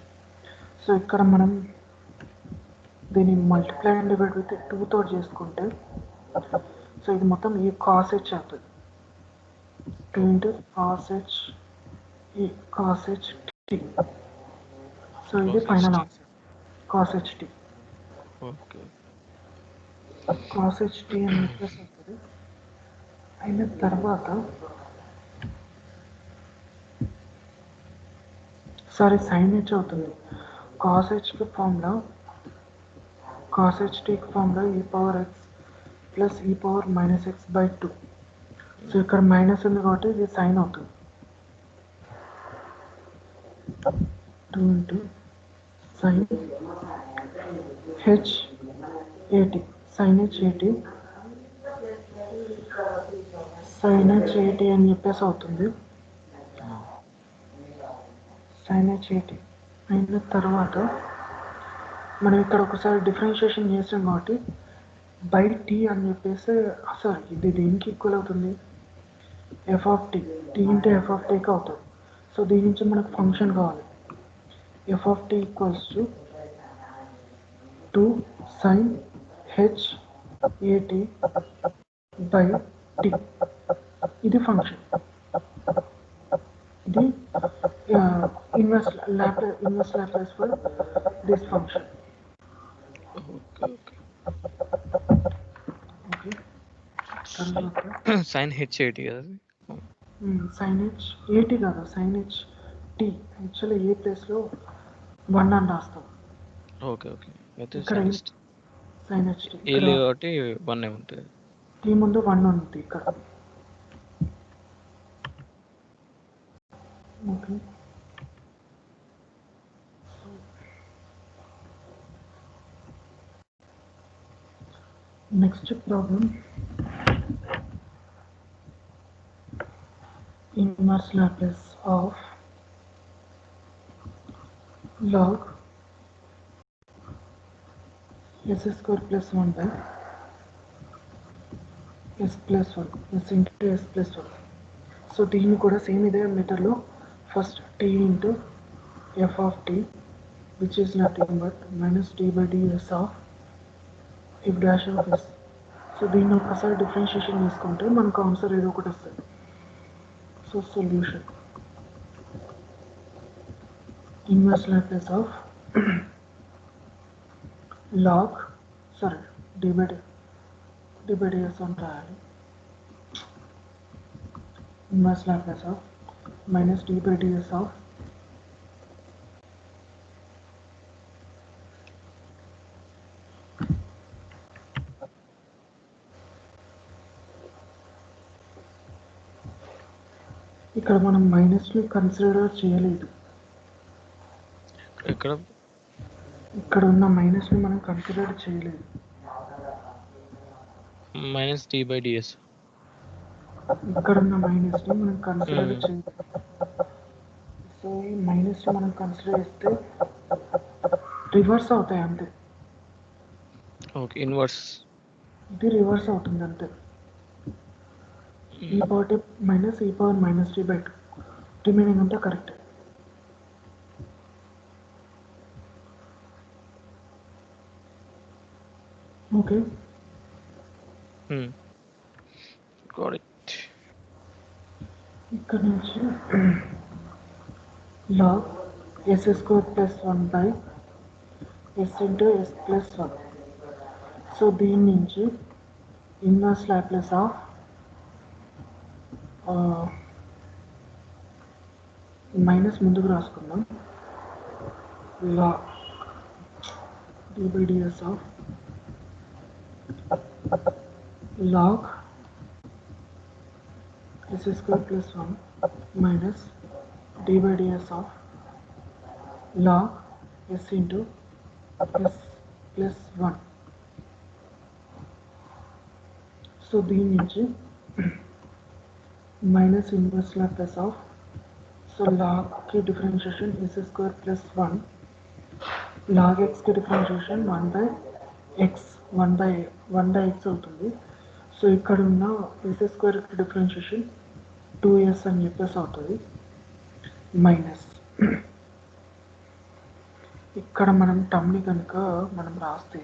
సో ఇక్కడ మనం దీన్ని మల్టిప్లై అండ్ డివైడ్ విత్ 2 తో చేసుకుంటే సో ఇది మొత్తం ఈ కాస్ హెచ్ అవుతుంది. 2 ఇంటూ కాస్ హెచ్ ఈ కాస్ హెచ్ టీ. సో ఇది final answer cos H T. Cos H T అని చెప్పేసి అవుతుంది. అయిన తర్వాత సారీ సైన్ హెచ్ అవుతుంది. కాస్ హెచ్కి ఫార్ములా, కాస్ హెచ్ టీకి ఫార్ములా ఈ power X plus E power minus X by 2. So ఇక్కడ మైనస్ ఉంది కాబట్టి ఇది సైన్ అవుతుంది. 2 ఇంటూ సైన్ హెచ్ ఏటీ, సైన్ హెచ్ ఏటీ, సైన్ హెచ్ ఏటీ అని చెప్పేసి అవుతుంది. సైన్ హెచ్ ఏటీ అయిన తర్వాత మనం ఇక్కడ ఒకసారి డిఫరెన్షియేషన్ చేసాం కాబట్టి బై టీ అని చెప్పేసి, సారీ ఇది దేనికి ఈక్వల్ అవుతుంది, f of t, t into F of టీకి అవుతుంది. సో దీని నుంచి మనకు ఫంక్షన్ కావాలి, f of tea equals to 2 sine h at by t. ఇది ఫంక్షన్, ఇది inverse Laplace for this function. Okay, తర్వాత సైన్ హెచ్ ఏటీ కదా, సైన్ హెచ్ ఏటీ కాదు, sine h t. Actually a ప్లేస్లో 1 అని రాస్తాం. ఓకే ఓకే, అయితే ఇక్కడ సైన్ హెచ్ టీ ఏ లేదు కాబట్టి 1 ఉంటుంది. టీ ముందు 1 ఉంది ఇక్కడ. Okay, next problem inverse Laplace of log s square plus 1 by s plus 1, s into s plus 1. So దీన్ని కూడా సేమ్ ఇదే మెథడ్లో first t into f of t which is nothing but minus d by ds of f dash of s. So దీన్ని ఒకసారి differentiation తీసుకుంటే మనకు answer ఏదో ఒకటి వస్తుంది. So solution inverse Laplace of log, sorry, d by ds on రాయాలి, inverse Laplace of minus d by ds of ఇక్కడ మనం మైనస్ని కన్సిడర్ చేయలేదు. ఇక్కడ ఉన్న మైనస్ని మనం కన్సిడర్ చేయలేదు. మైనస్ డి బై డిఎస్, ఇక్కడ ఉన్న మైనస్ని మనం కన్సిడర్ చేయలేదు. సో ఈ మైనస్ని మనం కన్సిడర్ చేస్తే రివర్స్ అవుతాయి అంతే. ఓకే. ఇన్వర్స్. ఇది రివర్స్ అవుతుంది అంతే. ఈ పవర్ టీ మైనస్ ఈ power minus t by 2 remaining అంతా కరెక్ట్. Okay, got it. ఇక్కడ నుంచి log s square plus 1 by s into s plus 1. So దీని నుంచి ఇన్వర్స్ లాప్లేస్ ఆఫ్ మైనస్ ముందుకు రాసుకుందాం. Log dy by ds of log s square plus 1 minus dy by ds of log s into s plus 1. So దీని నుంచి minus inverse Laplace of so log కి differentiation s square plus 1 log x కి differentiation 1 by x అవుతుంది. So ఇక్కడ ఉన్న s square కి differentiation 2s అని చెప్పేసి అవుతుంది. మైనస్ ఇక్కడ మనం టర్మ్ని కనుక మనం రాస్తే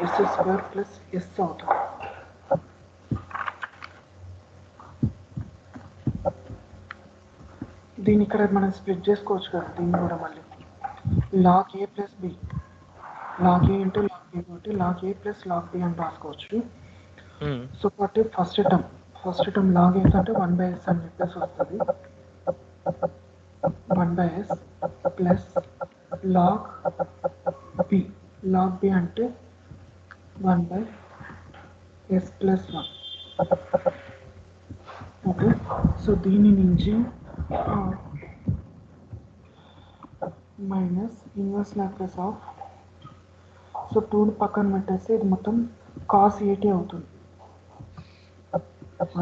ఎస్ స్క్వేర్ ప్లస్ ఎస్ అవుతుంది. దీన్ని ఇక్కడ మనం స్ప్లిట్ చేసుకోవచ్చు కదా. దీన్ని కూడా మళ్ళీ లాగ్ ఏ ప్లస్ బి, లాగ్ ఏ ఇంటూ లాగ్ బి కాబట్టి లాగ్ ఏ ప్లస్ లాగ్ బి అని రాసుకోవచ్చు. సో కాబట్టి ఫస్ట్ టర్మ్ లాగ్ ఎస్ అంటే 1 by s అని చెప్పేసి వస్తుంది. 1 by s plus log b అంటే 1 by s plus 1. Okay, so దీని నుంచి minus inverse Laplace of so 2ని పక్కన పెట్టేస్తే ఇది మొత్తం కాస్ 80 అవుతుంది.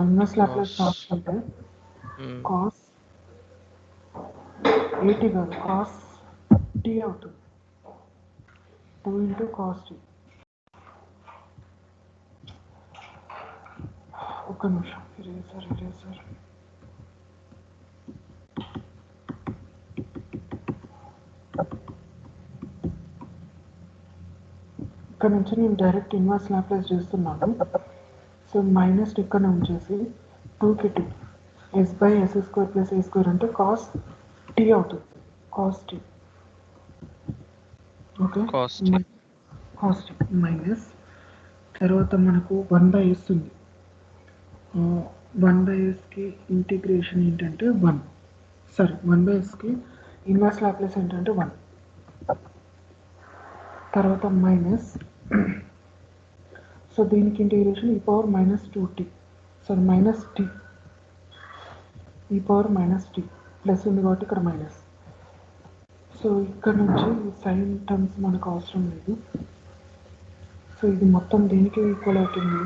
ఇన్వర్స్ లాప్లేస్ రాసుకుంటే కాస్ 80 కాదు కాస్ టీ అవుతుంది. 2 into cos t. ఒక్క నిమిషం, ఇరేజర్ ఇక్కడ నుంచి నేను డైరెక్ట్ ఇన్వర్స్ లాప్లేస్ చేస్తున్నాను. సో మైనస్ ఇక్కడ ఉంచేసి 2కి t s by s square plus a square అంటే కాస్ టీ అవుతుంది. Cos t okay, cos t minus తర్వాత మనకు 1 by s ఉంది. 1 by sకి ఇంటిగ్రేషన్ ఏంటంటే 1 by sకి ఇన్వర్స్ లాప్లేస్ ఏంటంటే 1. తర్వాత మైనస్ సో దీనికి ఇంటిగ్రేషన్ ఈ power minus 2t sorry minus t ఈ పవర్ మైనస్ టీ ప్లస్ ఉంది కాబట్టి ఇక్కడ మైనస్. సో ఇక్కడ నుంచి సైన్ టర్మ్స్ మనకు అవసరం లేదు. సో ఇది మొత్తం దేనికి ఈక్వల్ అవుతుంది,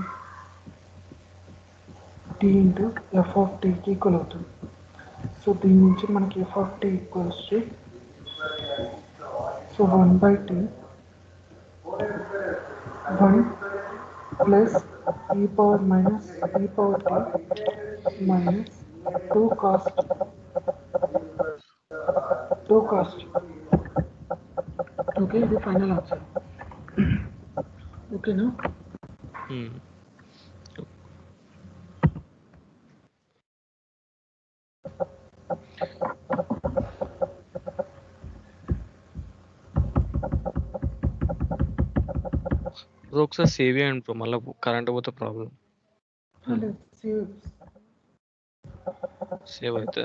టీ ఇంటూ ఎఫ్ ఆఫ్ టీకి ఈక్వల్ అవుతుంది. సో దీని నుంచి మనకి F of tea equals to so 1 by t 1 plus E power minus ఈ power tea minus 2 cost okay, ఇది ఫైనల్ ఆన్సర్. ఓకేనా? ఒకసారి సేవ్ చేయండి, మళ్ళీ కరెంట్ పోతే ప్రాబ్లం. సేవ్ అయితే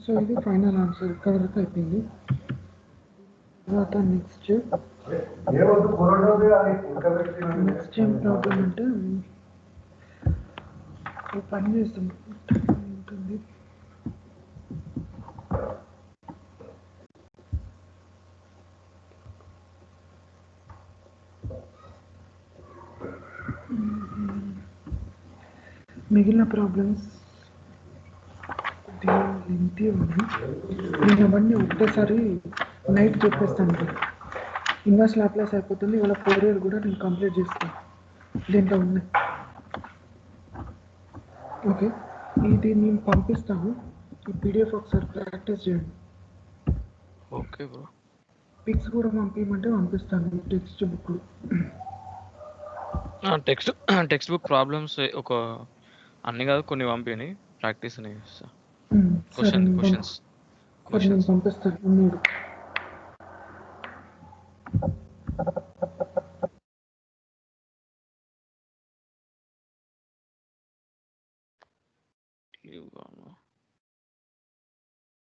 సో ఇది ఫైనల్ ఆన్సర్. ఇక్కడ వరకు అయిపోయింది. తర్వాత నెక్స్ట్ ఏం ప్రాబ్లం అంటే పని చేస్తాం ఉంటుంది. మిగిలిన ప్రాబ్లమ్స్ లెంతీ ఉన్నాయి. నేను అవన్నీ ఒకటేసారి నైట్ చెప్పేస్తాను కదా. ఇన్వర్స్ లాప్లాస్ అయిపోతుంది. ఇవాళ 4 ఇయర్ కూడా నేను కంప్లీట్ చేస్తాను. దీంట్లో ఉన్నాయి. ఓకే, ఇది నేను పంపిస్తాను. ఈ పీడిఎఫ్ ఒకసారి ప్రాక్టీస్ చేయండి. Okay bro. పిక్స్ కూడా పంపించమంటే పంపిస్తాను. Text book text book problems ఒక అన్ని కాదు కొన్ని పంపిణీ ప్రాక్టీస్ సరే, క్వశ్చన్స్ నేను పంపిస్తాను. మీరు లీవ్ కాను.